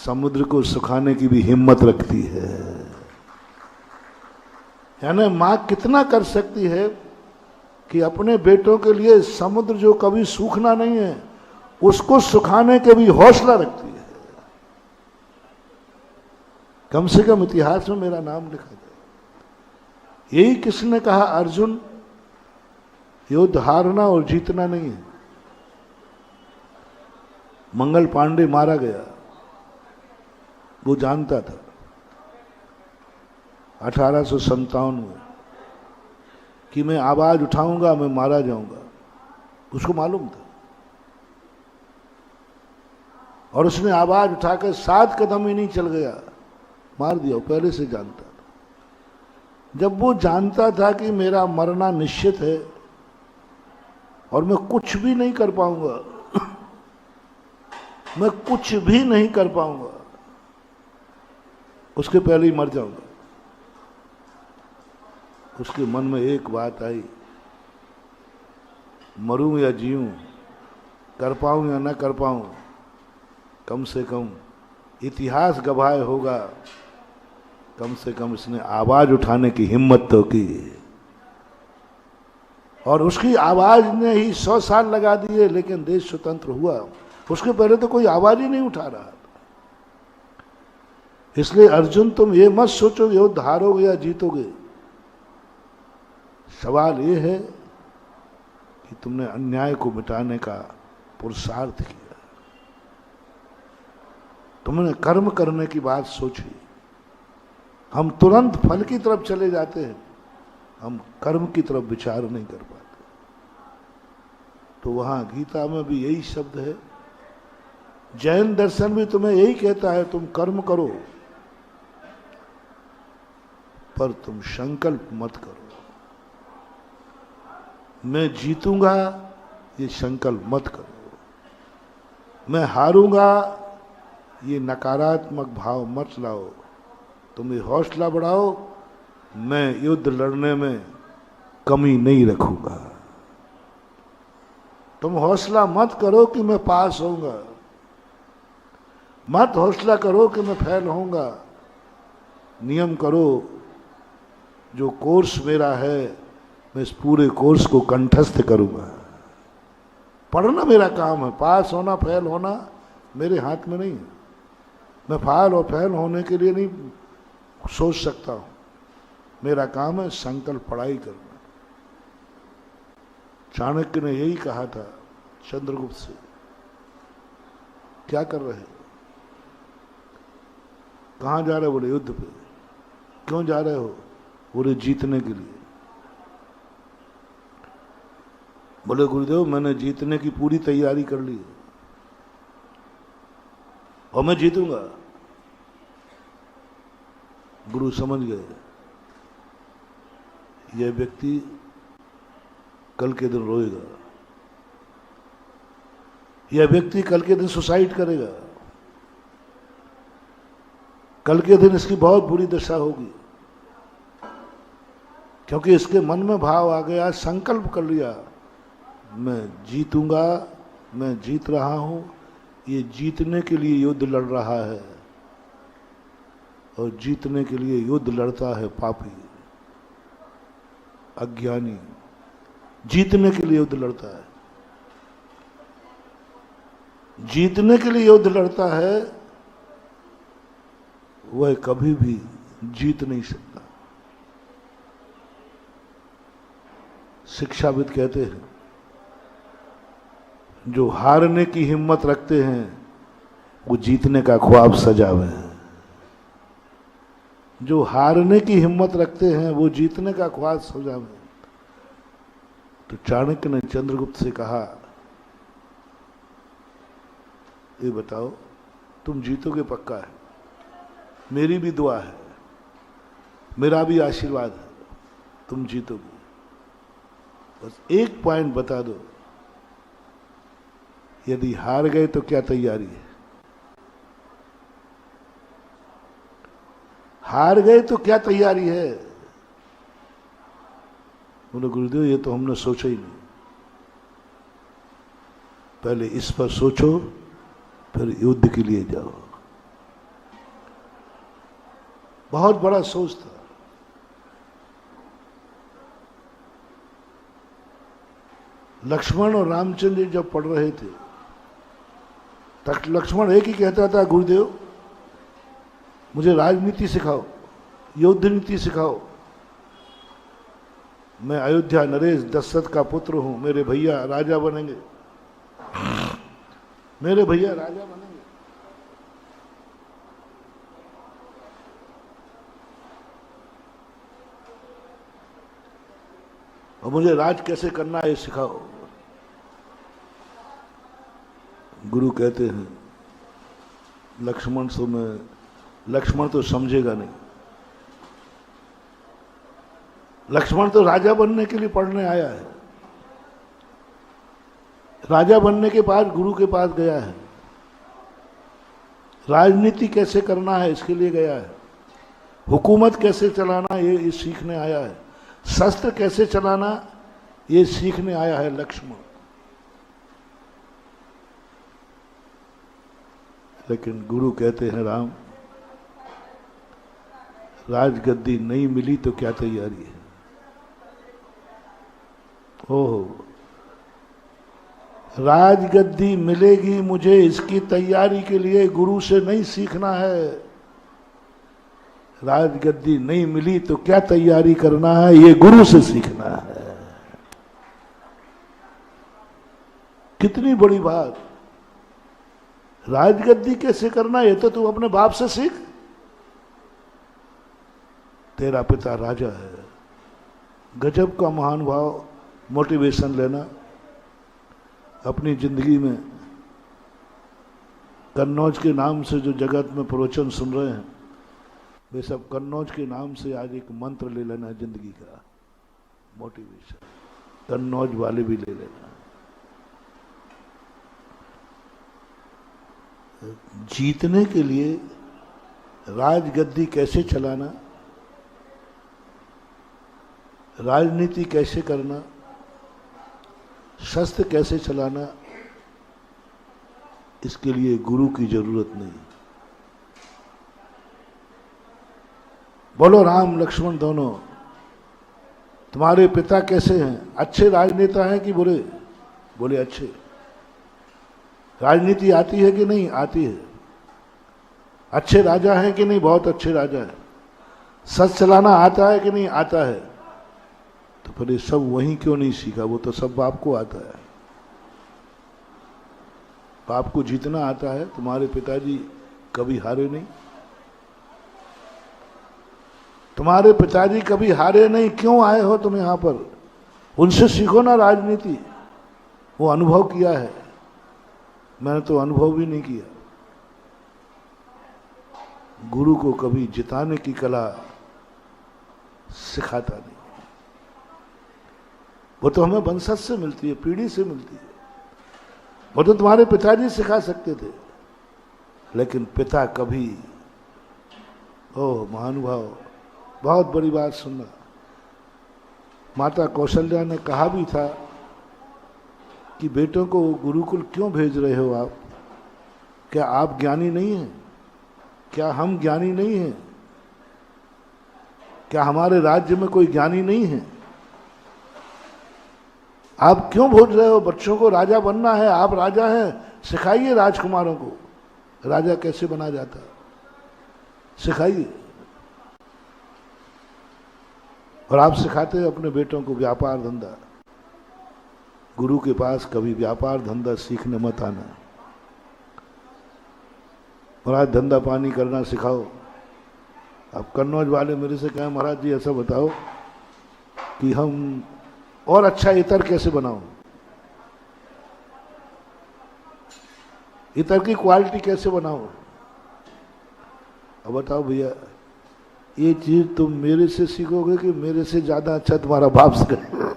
समुद्र को सुखाने की भी हिम्मत रखती है। यानी माँ कितना कर सकती है कि अपने बेटों के लिए समुद्र जो कभी सूखना नहीं है, उसको सुखाने के भी हौसला रखती है। कम से कम इतिहास में मेरा नाम लिखा जाए। यही किसने कहा, अर्जुन, युद्ध हारना और जीतना नहीं है। मंगल पांडे मारा गया, वो जानता था 1857 में कि मैं आवाज उठाऊंगा मैं मारा जाऊंगा, उसको मालूम था। और उसने आवाज उठाकर 7 कदम ही नहीं चल गया, मार दिया। पहले से जानता था। जब वो जानता था कि मेरा मरना निश्चित है और मैं कुछ भी नहीं कर पाऊंगा, मैं कुछ भी नहीं कर पाऊंगा, उसके पहले ही मर जाऊंगा, उसके मन में एक बात आई, मरूं या जीऊं, कर पाऊं या ना कर पाऊं, कम से कम इतिहास गवाह होगा, कम से कम इसने आवाज उठाने की हिम्मत तो की। और उसकी आवाज ने ही 100 साल लगा दिए, लेकिन देश स्वतंत्र हुआ। उसके पहले तो कोई आवाज ही नहीं उठा रहा था। इसलिए अर्जुन, तुम ये मत सोचो युद्ध हारोगे या जीतोगे। सवाल ये है कि तुमने अन्याय को मिटाने का पुरुषार्थ किया, तुमने कर्म करने की बात सोची। हम तुरंत फल की तरफ चले जाते हैं, हम कर्म की तरफ विचार नहीं कर पाते। तो वहां गीता में भी यही शब्द है, जैन दर्शन भी तुम्हें यही कहता है, तुम कर्म करो पर तुम संकल्प मत करो। मैं जीतूंगा ये संकल्प मत करो, मैं हारूंगा ये नकारात्मक भाव मत लाओ। तुम ये हौसला बढ़ाओ, मैं युद्ध लड़ने में कमी नहीं रखूंगा। तुम हौसला मत करो कि मैं पास होऊंगा, मत हौसला करो कि मैं फेल होऊंगा। नियम करो, जो कोर्स मेरा है मैं इस पूरे कोर्स को कंठस्थ करूंगा। पढ़ना मेरा काम है, पास होना फेल होना मेरे हाथ में नहीं है। मैं फाल और फेल होने के लिए नहीं सोच सकता हूं, मेरा काम है संकल्प पढ़ाई करना। चाणक्य ने यही कहा था चंद्रगुप्त से, क्या कर रहे हो, कहां जा रहे हो? बोले युद्ध पे। क्यों जा रहे हो? बोले जीतने के लिए। बोले गुरुदेव, मैंने जीतने की पूरी तैयारी कर ली और मैं जीतूंगा। गुरु समझ गए यह व्यक्ति कल के दिन रोएगा, यह व्यक्ति कल के दिन सुसाइड करेगा, कल के दिन इसकी बहुत बुरी दशा होगी। क्योंकि इसके मन में भाव आ गया, संकल्प कर लिया, मैं जीतूंगा, मैं जीत रहा हूं। ये जीतने के लिए युद्ध लड़ रहा है, और जीतने के लिए युद्ध लड़ता है पापी अज्ञानी, जीतने के लिए युद्ध लड़ता है, जीतने के लिए युद्ध लड़ता है, वह कभी भी जीत नहीं सकता। शिक्षाविद कहते हैं, जो हारने की हिम्मत रखते हैं वो जीतने का ख्वाब सजावे हैं। जो हारने की हिम्मत रखते हैं वो जीतने का ख्वाब सजावे। तो चाणक्य ने चंद्रगुप्त से कहा, ये बताओ तुम जीतोगे पक्का है? मेरी भी दुआ है, मेरा भी आशीर्वाद है, तुम जीतोगे। बस एक पॉइंट बता दो, यदि हार गए तो क्या तैयारी है? हार गए तो क्या तैयारी है? बोले गुरुदेव, ये तो हमने सोचा ही नहीं। पहले इस पर सोचो, फिर युद्ध के लिए जाओ। बहुत बड़ा सोच था। लक्ष्मण और रामचंद्र जी जब पढ़ रहे थे, तक लक्ष्मण एक ही कहता था, गुरुदेव मुझे राजनीति सिखाओ, युद्ध नीति सिखाओ। मैं अयोध्या नरेश दशरथ का पुत्र हूं, मेरे भैया राजा बनेंगे, मेरे भैया राजा बनेंगे। और मुझे राज कैसे करना है सिखाओ। गुरु कहते हैं लक्ष्मण तो समझेगा नहीं। लक्ष्मण तो राजा बनने के लिए पढ़ने आया है, राजा बनने के बाद गुरु के पास गया है, राजनीति कैसे करना है इसके लिए गया है, हुकूमत कैसे चलाना ये सीखने आया है, शस्त्र कैसे चलाना ये सीखने आया है लक्ष्मण। लेकिन गुरु कहते हैं राम, राजगद्दी नहीं मिली तो क्या तैयारी है। ओहो, राजगद्दी मिलेगी मुझे, इसकी तैयारी के लिए गुरु से नहीं सीखना है। राजगद्दी नहीं मिली तो क्या तैयारी करना है, ये गुरु से सीखना है। कितनी बड़ी बात। राजगद्दी कैसे करना ये तो तू अपने बाप से सीख। तेरा पिता राजा है, गजब का महानुभाव। मोटिवेशन लेना अपनी जिंदगी में। कन्नौज के नाम से जो जगत में प्रवचन सुन रहे हैं, वे सब कन्नौज के नाम से आज एक मंत्र ले लेना है जिंदगी का, मोटिवेशन। कन्नौज वाले भी ले लेना। जीतने के लिए राजगद्दी कैसे चलाना, राजनीति कैसे करना, शस्त्र कैसे चलाना, इसके लिए गुरु की जरूरत नहीं। बोलो राम लक्ष्मण दोनों, तुम्हारे पिता कैसे हैं? अच्छे राजनेता हैं कि बुरे? बोले अच्छे। राजनीति आती है कि नहीं? आती है। अच्छे राजा हैं कि नहीं? बहुत अच्छे राजा हैं। शस्त्र चलाना आता है कि नहीं? आता है। तो फिर ये सब वहीं क्यों नहीं सीखा? वो तो सब बाप को आता है। बाप को जीतना आता है। तुम्हारे पिताजी कभी हारे नहीं। तुम्हारे पिताजी कभी हारे नहीं। क्यों आए हो तुम यहां पर? उनसे सीखो ना राजनीति। वो अनुभव किया है, मैंने तो अनुभव भी नहीं किया। गुरु को कभी जिताने की कला सिखाता नहीं। वो तो हमें वंशज से मिलती है, पीढ़ी से मिलती है। वो तो तुम्हारे पिताजी सिखा सकते थे, लेकिन पिता कभी। ओह महानुभाव, बहुत बड़ी बात सुनना। माता कौशल्या ने कहा भी था कि बेटों को गुरुकुल क्यों भेज रहे हो आप? क्या आप ज्ञानी नहीं हैं? क्या हम ज्ञानी नहीं हैं? क्या हमारे राज्य में कोई ज्ञानी नहीं है? आप क्यों भेज रहे हो बच्चों को? राजा बनना है, आप राजा हैं, सिखाइए राजकुमारों को राजा कैसे बना जाता, सिखाइए। और आप सिखाते हैं अपने बेटों को व्यापार धंधा। गुरु के पास कभी व्यापार धंधा सीखने मत आना। महाराज धंधा पानी करना सिखाओ। अब कन्नौज वाले मेरे से कहें महाराज जी ऐसा बताओ कि हम और अच्छा इतर कैसे बनाओ, इतर की क्वालिटी कैसे बनाओ। अब बताओ भैया, ये चीज तुम मेरे से सीखोगे कि मेरे से ज्यादा अच्छा तुम्हारा बाप सिखाएगा?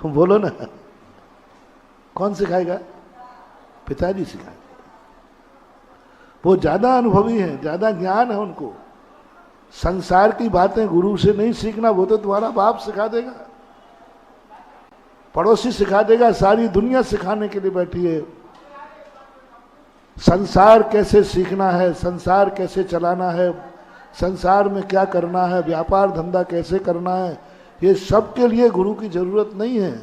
बोलो ना, कौन सिखाएगा? पिताजी सिखाएंगे। वो ज्यादा अनुभवी हैं, ज्यादा ज्ञान है उनको। संसार की बातें गुरु से नहीं सीखना, वो तो तुम्हारा बाप सिखा देगा, पड़ोसी सिखा देगा, सारी दुनिया सिखाने के लिए बैठी है। संसार कैसे सीखना है, संसार कैसे चलाना है, संसार में क्या करना है, व्यापार धंधा कैसे करना है, ये सब के लिए गुरु की जरूरत नहीं है।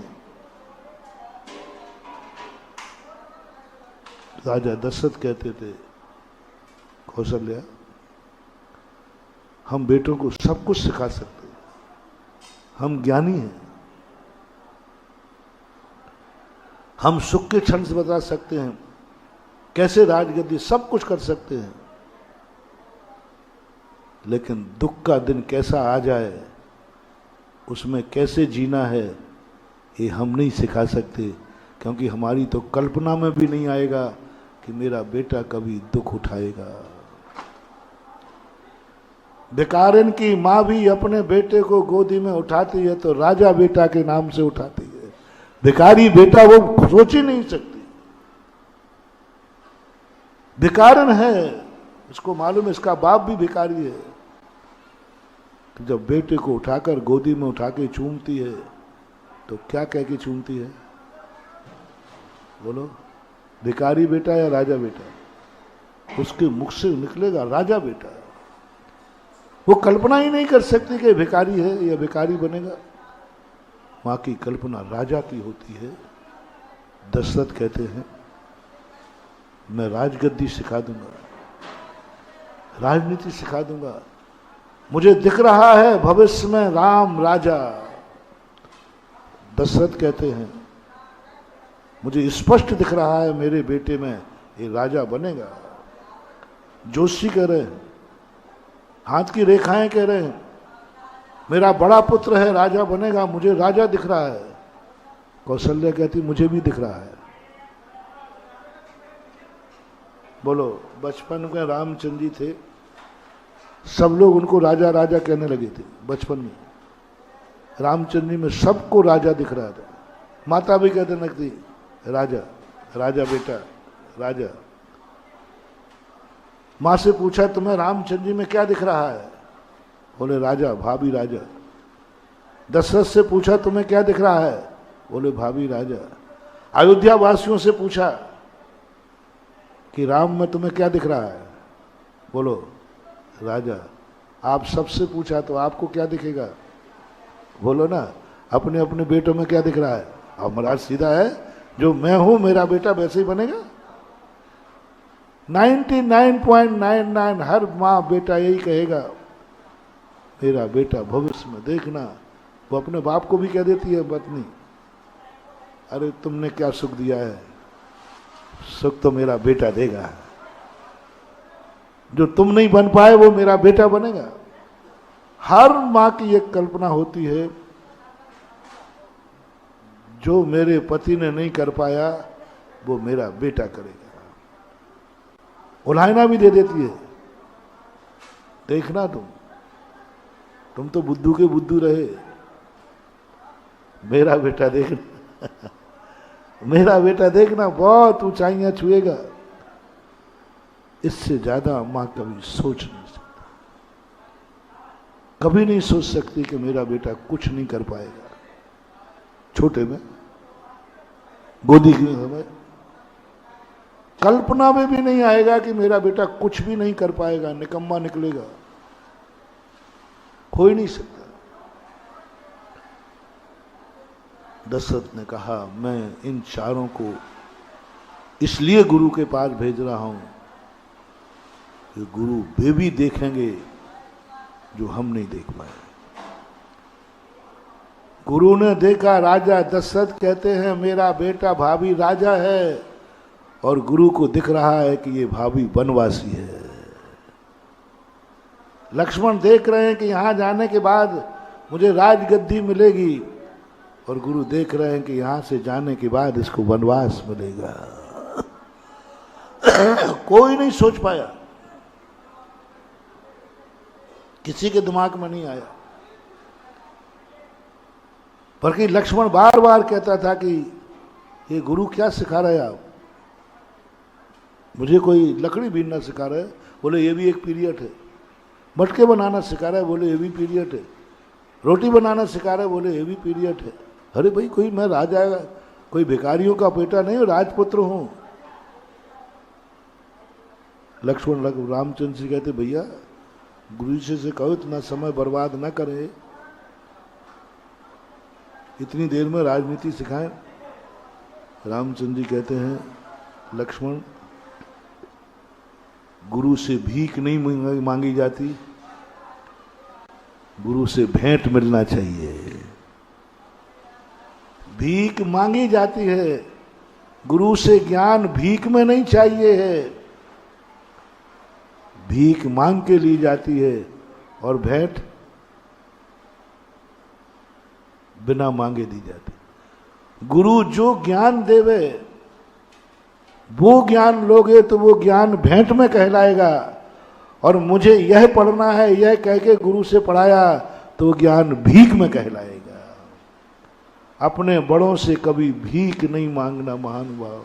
राजा दशरथ कहते थे कौशल्या, हम बेटों को सब कुछ सिखा सकते हैं, हम ज्ञानी हैं, हम सुख के क्षण से बता सकते हैं, कैसे राजगद्दी सब कुछ कर सकते हैं, लेकिन दुख का दिन कैसा आ जाए, उसमें कैसे जीना है, ये हम नहीं सिखा सकते, क्योंकि हमारी तो कल्पना में भी नहीं आएगा कि मेरा बेटा कभी दुख उठाएगा। भिखारिन की माँ भी अपने बेटे को गोदी में उठाती है तो राजा बेटा के नाम से उठाती है। भिखारी बेटा वो सोच ही नहीं सकती। भिखारिन है, इसको मालूम है इसका बाप भी भिखारी है, तो जब बेटे को उठाकर गोदी में उठा के चूमती है तो क्या कह के चूमती है? बोलो, भिखारी बेटा या राजा बेटा? उसके मुख से निकलेगा राजा बेटा। वो कल्पना ही नहीं कर सकती कि भिखारी है या भिखारी बनेगा। मां की कल्पना राजा की होती है। दशरथ कहते हैं मैं राजगद्दी सिखा दूंगा, राजनीति सिखा दूंगा, मुझे दिख रहा है भविष्य में राम राजा। दशरथ कहते हैं मुझे स्पष्ट दिख रहा है मेरे बेटे में ये राजा बनेगा। जोशी कह रहे हैं, हाथ की रेखाएं कह रहे हैं मेरा बड़ा पुत्र है राजा बनेगा, मुझे राजा दिख रहा है। कौशल्या कहती मुझे भी दिख रहा है। बोलो, बचपन में रामचंद्र जी थे, सब लोग उनको राजा राजा कहने लगे थे। बचपन में रामचंद्र जी में सबको राजा दिख रहा था। माता भी कहते लगती राजा राजा बेटा राजा। मां से पूछा तुम्हें रामचंद्र जी में क्या दिख रहा है? बोले राजा, भाभी राजा। दशरथ से पूछा तुम्हें क्या दिख रहा है? बोले भाभी राजा। अयोध्या वासियों से पूछा कि राम में तुम्हें क्या दिख रहा है? बोलो राजा। आप सबसे पूछा तो आपको क्या दिखेगा? बोलो ना, अपने अपने बेटों में क्या दिख रहा है? हमारा सीधा है, जो मैं हूं मेरा बेटा वैसे ही बनेगा। 99.99 हर माँ बेटा यही कहेगा मेरा बेटा भविष्य में देखना। वो अपने बाप को भी कह देती है पत्नी, अरे तुमने क्या सुख दिया है, सुख तो मेरा बेटा देगा, जो तुम नहीं बन पाए वो मेरा बेटा बनेगा। हर माँ की एक कल्पना होती है, जो मेरे पति ने नहीं कर पाया वो मेरा बेटा करेगा। उलाहना भी दे देती है, देखना तुम तो बुद्धू के बुद्धू रहे, मेरा बेटा देखना मेरा बेटा देखना बहुत ऊंचाइयां छुएगा। इससे ज्यादा मां कभी सोच नहीं सकती, कभी नहीं सोच सकती कि मेरा बेटा कुछ नहीं कर पाएगा। छोटे में गोदी के समय कल्पना में भी नहीं आएगा कि मेरा बेटा कुछ भी नहीं कर पाएगा, निकम्मा निकलेगा, हो ही नहीं सकता। दशरथ ने कहा मैं इन चारों को इसलिए गुरु के पास भेज रहा हूं कि गुरु वे भी देखेंगे जो हम नहीं देख पाए। गुरु ने देखा राजा। दशरथ कहते हैं मेरा बेटा भावी राजा है, और गुरु को दिख रहा है कि ये भावी वनवासी है। लक्ष्मण देख रहे हैं कि यहां जाने के बाद मुझे राजगद्दी मिलेगी, और गुरु देख रहे हैं कि यहां से जाने के बाद इसको वनवास मिलेगा। कोई नहीं सोच पाया, किसी के दिमाग में नहीं आया। बल्कि लक्ष्मण बार बार कहता था कि ये गुरु क्या सिखा रहे हैं आप, मुझे कोई लकड़ी बीनना सिखा रहे हैं, बोले ये भी एक पीरियड है। मटके बनाना सिखा रहा है, बोले ये भी पीरियड है। रोटी बनाना सिखा रहा है, बोले ये भी पीरियड है। अरे भाई, कोई मैं राजा, कोई भिखारियों का बेटा नहीं, राजपुत्र हूं। लक्ष्मण रामचंद्र जी कहते भैया गुरु जी से कहो इतना समय बर्बाद ना करे, इतनी देर में राजनीति सिखाएं। रामचंद्र जी कहते हैं लक्ष्मण, गुरु से भीख नहीं मांगी जाती, गुरु से भेंट मिलना चाहिए। भीख मांगी जाती है। गुरु से ज्ञान भीख में नहीं चाहिए है, भीख मांग के ली जाती है और भेंट बिना मांगे दी जाती। गुरु जो ज्ञान देवे वो ज्ञान लोगे तो वो ज्ञान भेंट में कहलाएगा, और मुझे यह पढ़ना है यह कह के गुरु से पढ़ाया तो वो ज्ञान भीख में कहलाएगा। अपने बड़ों से कभी भीख नहीं मांगना महानुभाव,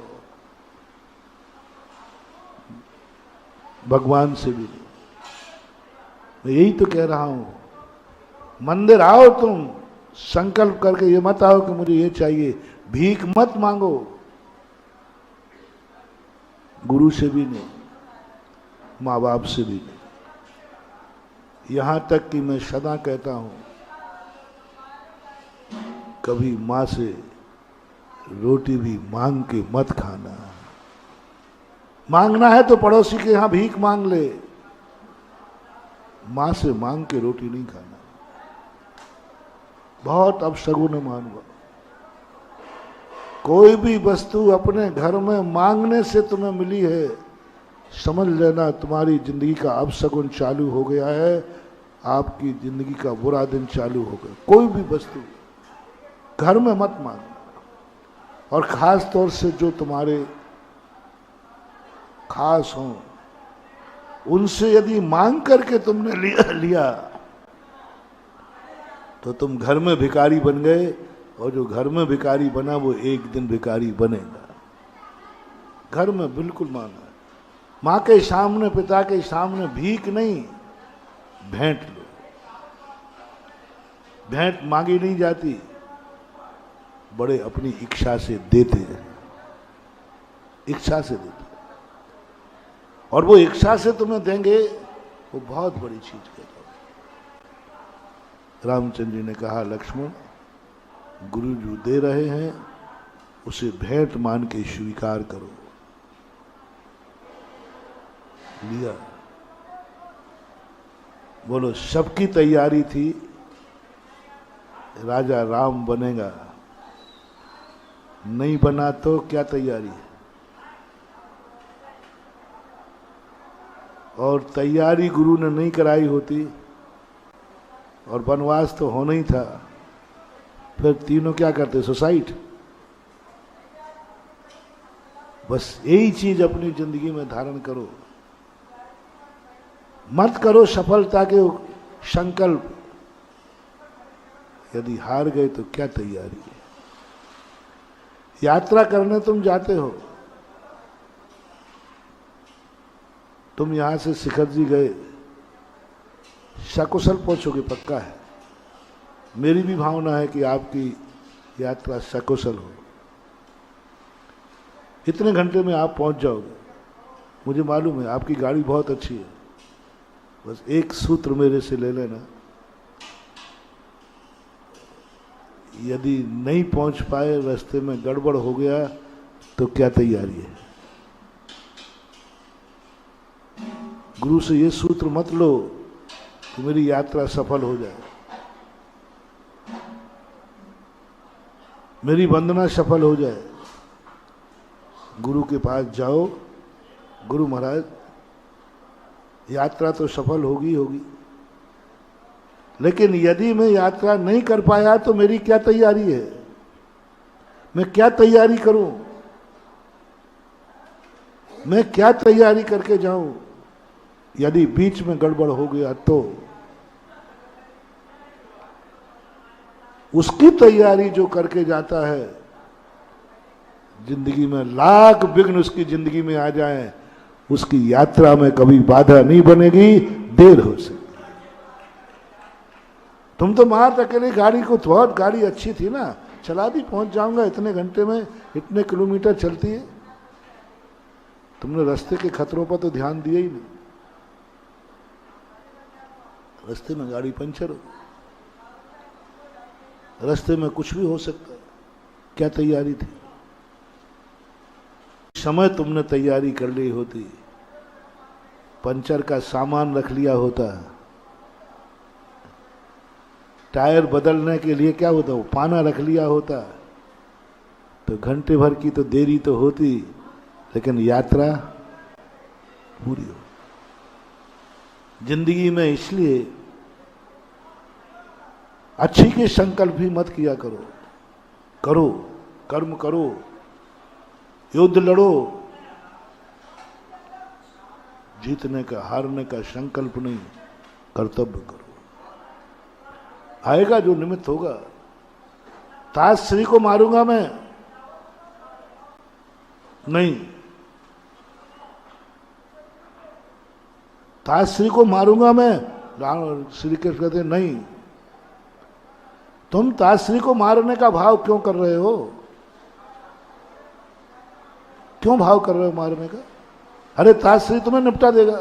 भगवान से भी नहीं। मैं यही तो कह रहा हूं, मंदिर आओ तुम संकल्प करके, ये मत आओ कि मुझे ये चाहिए, भीख मत मांगो, गुरु से भी नहीं, माँ बाप से भी नहीं। यहां तक कि मैं सदा कहता हूं, कभी माँ से रोटी भी मांग के मत खाना। मांगना है तो पड़ोसी के यहां भीख मांग ले, माँ से मांग के रोटी नहीं खाना, बहुत अपशगुन है मानवा। कोई भी वस्तु अपने घर में मांगने से तुम्हें मिली है, समझ लेना तुम्हारी जिंदगी का अपशगुन चालू हो गया है, आपकी जिंदगी का बुरा दिन चालू हो गया। कोई भी वस्तु घर में मत मांगना, और खास तौर से जो तुम्हारे खास हों उनसे यदि मांग करके तुमने लिया तो तुम घर में भिखारी बन गए, और जो घर में भिखारी बना वो एक दिन भिखारी बनेगा। घर में बिल्कुल मांगा, माँ के सामने पिता के सामने भीख नहीं, भेंट लो। भेंट मांगी नहीं जाती, बड़े अपनी इच्छा से देते हैं, इच्छा से देते, और वो इच्छा से तुम्हें देंगे वो बहुत बड़ी चीज कहता है। रामचंद्र जी ने कहा, लक्ष्मण गुरु जो दे रहे हैं उसे भेंट मान के स्वीकार करो। लिया, बोलो सबकी तैयारी थी, राजा राम बनेगा, नहीं बना तो क्या तैयारी है? और तैयारी गुरु ने नहीं कराई होती और वनवास तो होना ही था, फिर तीनों क्या करते? सुसाइड। बस यही चीज अपनी जिंदगी में धारण करो, मत करो सफलता के संकल्प, यदि हार गए तो क्या तैयारी है? यात्रा करने तुम जाते हो, तुम यहां से शिखर जी गए, सकुशल पहुंचोगे पक्का है। मेरी भी भावना है कि आपकी यात्रा सकुशल हो, इतने घंटे में आप पहुंच जाओगे, मुझे मालूम है। आपकी गाड़ी बहुत अच्छी है, बस एक सूत्र मेरे से ले लेना, यदि नहीं पहुंच पाए, रास्ते में गड़बड़ हो गया तो क्या तैयारी है? गुरु से ये सूत्र मत लो कि मेरी यात्रा सफल हो जाए, मेरी वंदना सफल हो जाए। गुरु के पास जाओ, गुरु महाराज यात्रा तो सफल होगी होगी, लेकिन यदि मैं यात्रा नहीं कर पाया तो मेरी क्या तैयारी है? मैं क्या तैयारी करूं? मैं क्या तैयारी करके जाऊं? यदि बीच में गड़बड़ हो गया तो उसकी तैयारी जो करके जाता है, जिंदगी में लाख विघ्न उसकी जिंदगी में आ जाए, उसकी यात्रा में कभी बाधा नहीं बनेगी, देर हो सकती। तुम तो मार अकेले गाड़ी को, बहुत गाड़ी अच्छी थी ना, चला दी, पहुंच जाऊंगा इतने घंटे में, इतने किलोमीटर चलती है। तुमने रास्ते के खतरों पर तो ध्यान दिया ही नहीं, रास्ते में गाड़ी पंचर हो, रास्ते में कुछ भी हो सकता है, क्या तैयारी थी? समय तुमने तैयारी कर ली होती, पंचर का सामान रख लिया होता, टायर बदलने के लिए क्या होता, वो पाना रख लिया होता, तो घंटे भर की तो देरी तो होती, लेकिन यात्रा पूरी हो। जिंदगी में इसलिए अच्छी के संकल्प भी मत किया करो। करो, कर्म करो, युद्ध लड़ो, जीतने का हारने का संकल्प नहीं, कर्तव्य करो। आएगा जो निमित्त होगा। ताजश्री को मारूंगा मैं नहीं, ताजश्री को मारूंगा मैं, श्री कृष्ण कहते नहीं। तुम ताजश्री को मारने का भाव क्यों कर रहे हो? क्यों भाव कर रहे हो मारने का? अरे ताजश्री तुम्हें निपटा देगा।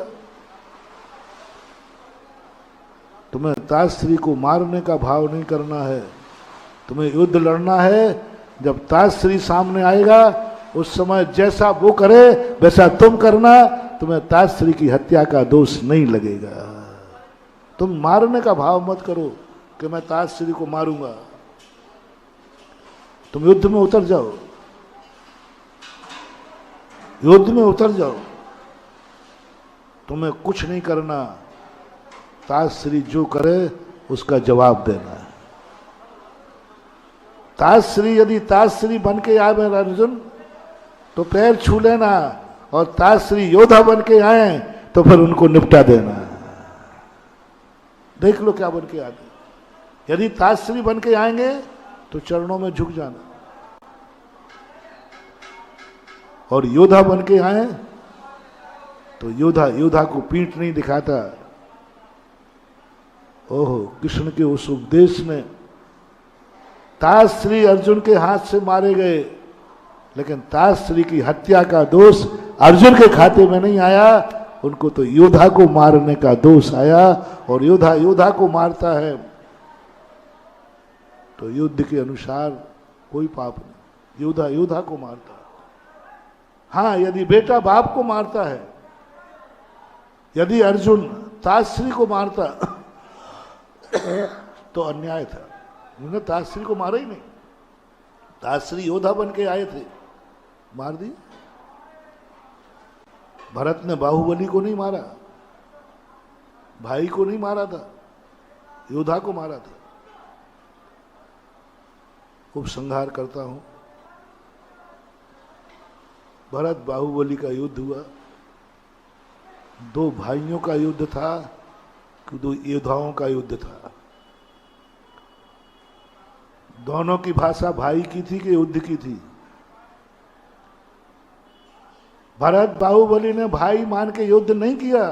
तुम्हें ताजश्री को मारने का भाव नहीं करना है, तुम्हें युद्ध लड़ना है। जब ताजश्री सामने आएगा उस समय जैसा वो करे वैसा तुम करना, तुम्हें ताजश्री की हत्या का दोष नहीं लगेगा। तुम मारने का भाव मत करो कि मैं ताजश्री को मारूंगा। तुम युद्ध में उतर जाओ, युद्ध में उतर जाओ। तुम्हें कुछ नहीं करना, ताजश्री जो करे उसका जवाब देना है। ताजश्री यदि ताजश्री बन के आए अर्जुन तो पैर छू लेना, और ताजश्री योद्धा बन के आए तो फिर उनको निपटा देना। देख लो क्या बन के आते। यदि ताजश्री बन के आएंगे तो चरणों में झुक जाना, और योद्धा बन के आए तो योद्धा को पीठ नहीं दिखाता। ओहो, कृष्ण के उस उपदेश ने ताजश्री अर्जुन के हाथ से मारे गए, लेकिन ताजश्री की हत्या का दोष अर्जुन के खाते में नहीं आया, उनको तो योद्धा को मारने का दोष आया। और योद्धा को मारता है तो युद्ध के अनुसार कोई पाप नहीं, योद्धा को मारता है। हाँ, यदि बेटा बाप को मारता है, यदि अर्जुन ताजश्री को मारता तो अन्याय था। उन्होंने ताजश्री को मारा ही नहीं। ताजश्री योद्धा बन के आए थे, मार दी। भरत ने बाहुबली को नहीं मारा, भाई को नहीं मारा था, योद्धा को मारा था। उपसंहार करता हूं, भरत बाहुबली का युद्ध हुआ। दो भाइयों का युद्ध था कि दो योद्धाओं का युद्ध था। दोनों की भाषा भाई की थी कि युद्ध की थी। भरत बाहुबली ने भाई मान के युद्ध नहीं किया।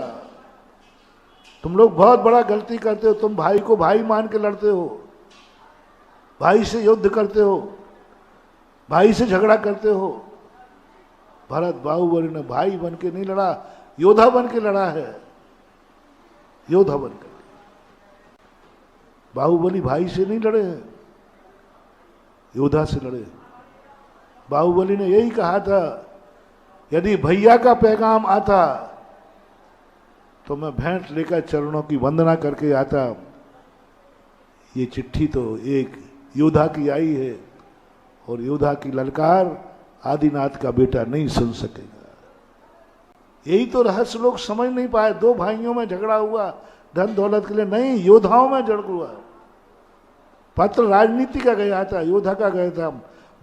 तुम लोग बहुत बड़ा गलती करते हो। तुम भाई को भाई मान के लड़ते हो, भाई से युद्ध करते हो, भाई से झगड़ा करते हो। भरत बाहुबली ने भाई बन के नहीं लड़ा, योद्धा बन के लड़ा है। योद्धा बनकर बाहुबली भाई से नहीं लड़े हैं, योद्धा से लड़े। बाहुबली ने यही कहा था, यदि भैया का पैगाम आता तो मैं भेंट लेकर चरणों की वंदना करके आता। ये चिट्ठी तो एक योद्धा की आई है, और योद्धा की ललकार आदिनाथ का बेटा नहीं सुन सकेगा। यही तो रहस्य लोग समझ नहीं पाए। दो भाइयों में झगड़ा हुआ धन दौलत के लिए नहीं, योद्धाओं में झगड़ा हुआ। पत्र राजनीति का गया था, योद्धा का गया था।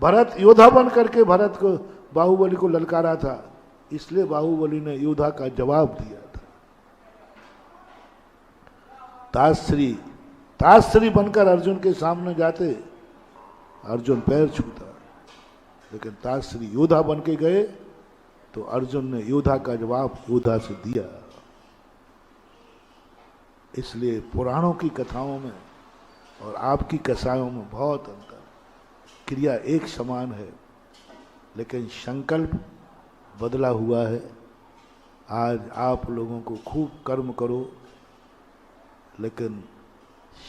भरत योद्धा बन करके भरत को बाहुबली को ललकारा था, इसलिए बाहुबली ने योद्धा का जवाब दिया था। ताजश्री बनकर अर्जुन के सामने जाते, अर्जुन पैर छूता, लेकिन ताजश्री योद्धा बन के गए तो अर्जुन ने योद्धा का जवाब योद्धा से दिया। इसलिए पुराणों की कथाओं में और आपकी कसायों में बहुत अंतर। क्रिया एक समान है, लेकिन संकल्प बदला हुआ है। आज आप लोगों को खूब कर्म करो, लेकिन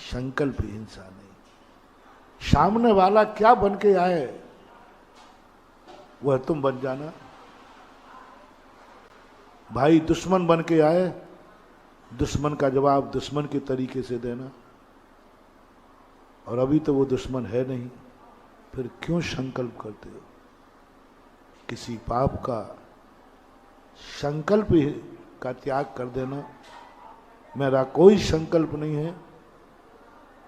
संकल्प हिंसा नहीं। सामने वाला क्या बन के आए वह तुम बन जाना। भाई दुश्मन बन के आए, दुश्मन का जवाब दुश्मन के तरीके से देना। और अभी तो वो दुश्मन है नहीं, फिर क्यों संकल्प करते हो? किसी पाप का संकल्प ही का त्याग कर देना। मेरा कोई संकल्प नहीं है,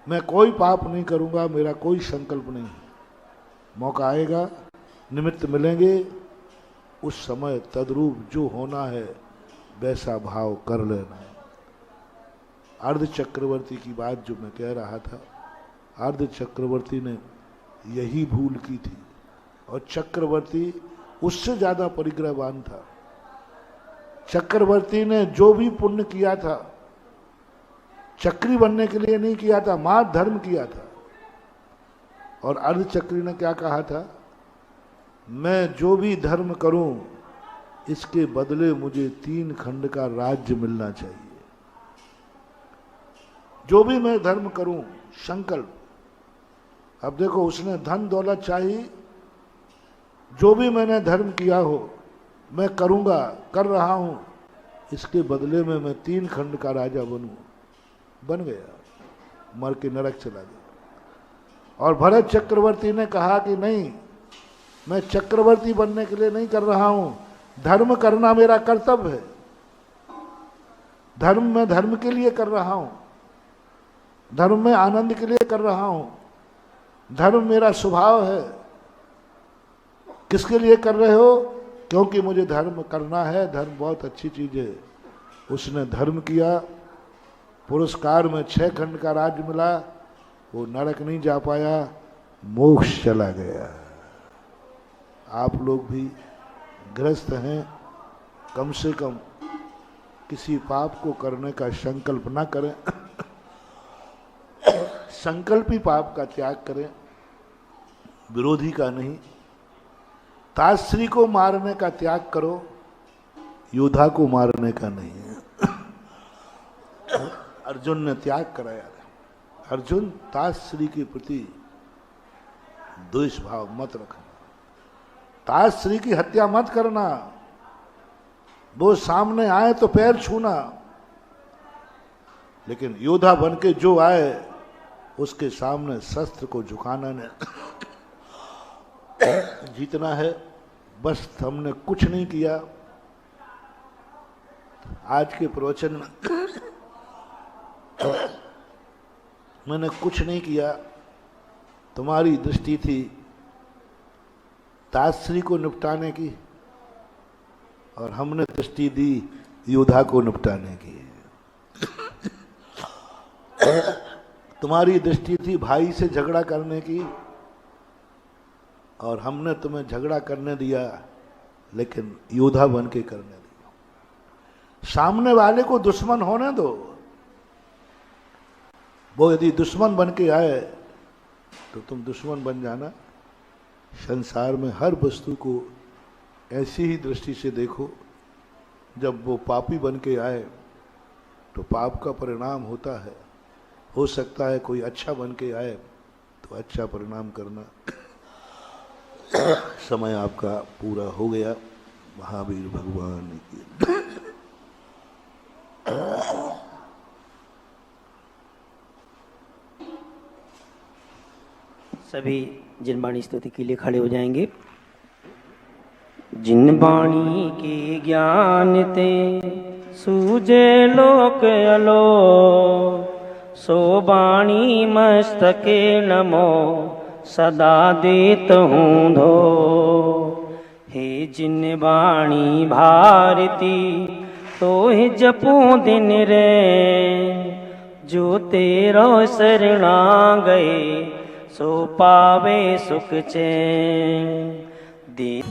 मैं कोई पाप नहीं करूंगा, मेरा कोई संकल्प नहीं है। मौका आएगा, निमित्त मिलेंगे, उस समय तद्रूप जो होना है वैसा भाव कर लेना है। अर्ध चक्रवर्ती की बात जो मैं कह रहा था, अर्ध चक्रवर्ती ने यही भूल की थी, और चक्रवर्ती उससे ज्यादा परिग्रहवान था। चक्रवर्ती ने जो भी पुण्य किया था चक्री बनने के लिए नहीं किया था, मां धर्म किया था। और अर्धचक्री ने क्या कहा था, मैं जो भी धर्म करूं इसके बदले मुझे 3 खंड का राज्य मिलना चाहिए। जो भी मैं धर्म करूं, संकल्प। अब देखो, उसने धन दौलत चाहिए, जो भी मैंने धर्म किया हो मैं करूंगा, कर रहा हूं, इसके बदले में मैं 3 खंड का राजा बनूं। बन गया, मर के नरक चला गया। और भरत चक्रवर्ती ने कहा कि नहीं, मैं चक्रवर्ती बनने के लिए नहीं कर रहा हूं, धर्म करना मेरा कर्तव्य है। धर्म मैं धर्म के लिए कर रहा हूं, धर्म में आनंद के लिए कर रहा हूं, धर्म मेरा स्वभाव है। किसके लिए कर रहे हो? क्योंकि मुझे धर्म करना है, धर्म बहुत अच्छी चीज है। उसने धर्म किया, पुरस्कार में 6 खंड का राज्य मिला, वो नरक नहीं जा पाया, मोक्ष चला गया। आप लोग भी ग्रस्त हैं, कम से कम किसी पाप को करने का संकल्प ना करें। संकल्प ही पाप का त्याग करें, विरोधी का नहीं। ताश्री को मारने का त्याग करो, योद्धा को मारने का नहीं। अर्जुन ने त्याग कराया। अर्जुन, ताश्री के प्रति द्वेष भाव मत रखना, ताश्री की हत्या मत करना। वो सामने आए तो पैर छूना, लेकिन योद्धा बन के जो आए उसके सामने शस्त्र को झुकाना नहीं। जीतना है, बस हमने कुछ नहीं किया। आज के प्रवचन में मैंने कुछ नहीं किया, तुम्हारी दृष्टि थी ताश्री को निपटाने की, और हमने दृष्टि दी योद्धा को निपटाने की। तुम्हारी दृष्टि थी भाई से झगड़ा करने की, और हमने तुम्हें झगड़ा करने दिया, लेकिन योद्धा बन के करने दिया। सामने वाले को दुश्मन होने दो, वो यदि दुश्मन बन के आए तो तुम दुश्मन बन जाना। संसार में हर वस्तु को ऐसी ही दृष्टि से देखो, जब वो पापी बन के आए तो पाप का परिणाम होता है। हो सकता है कोई अच्छा बन के आए तो अच्छा परिणाम करना। समय आपका पूरा हो गया। महावीर भगवान की सभी जिन वाणी स्तुति के लिए खड़े हो जाएंगे। जिन वाणी के ज्ञान ते सूझे लोक अलो, सो वाणी मस्तके नमो सदा देत हूँ धो। हे जिन वाणी भारती तो ही जपू दिन रे, जो तेरो शरणा गए सो पावे सुख चैन दे।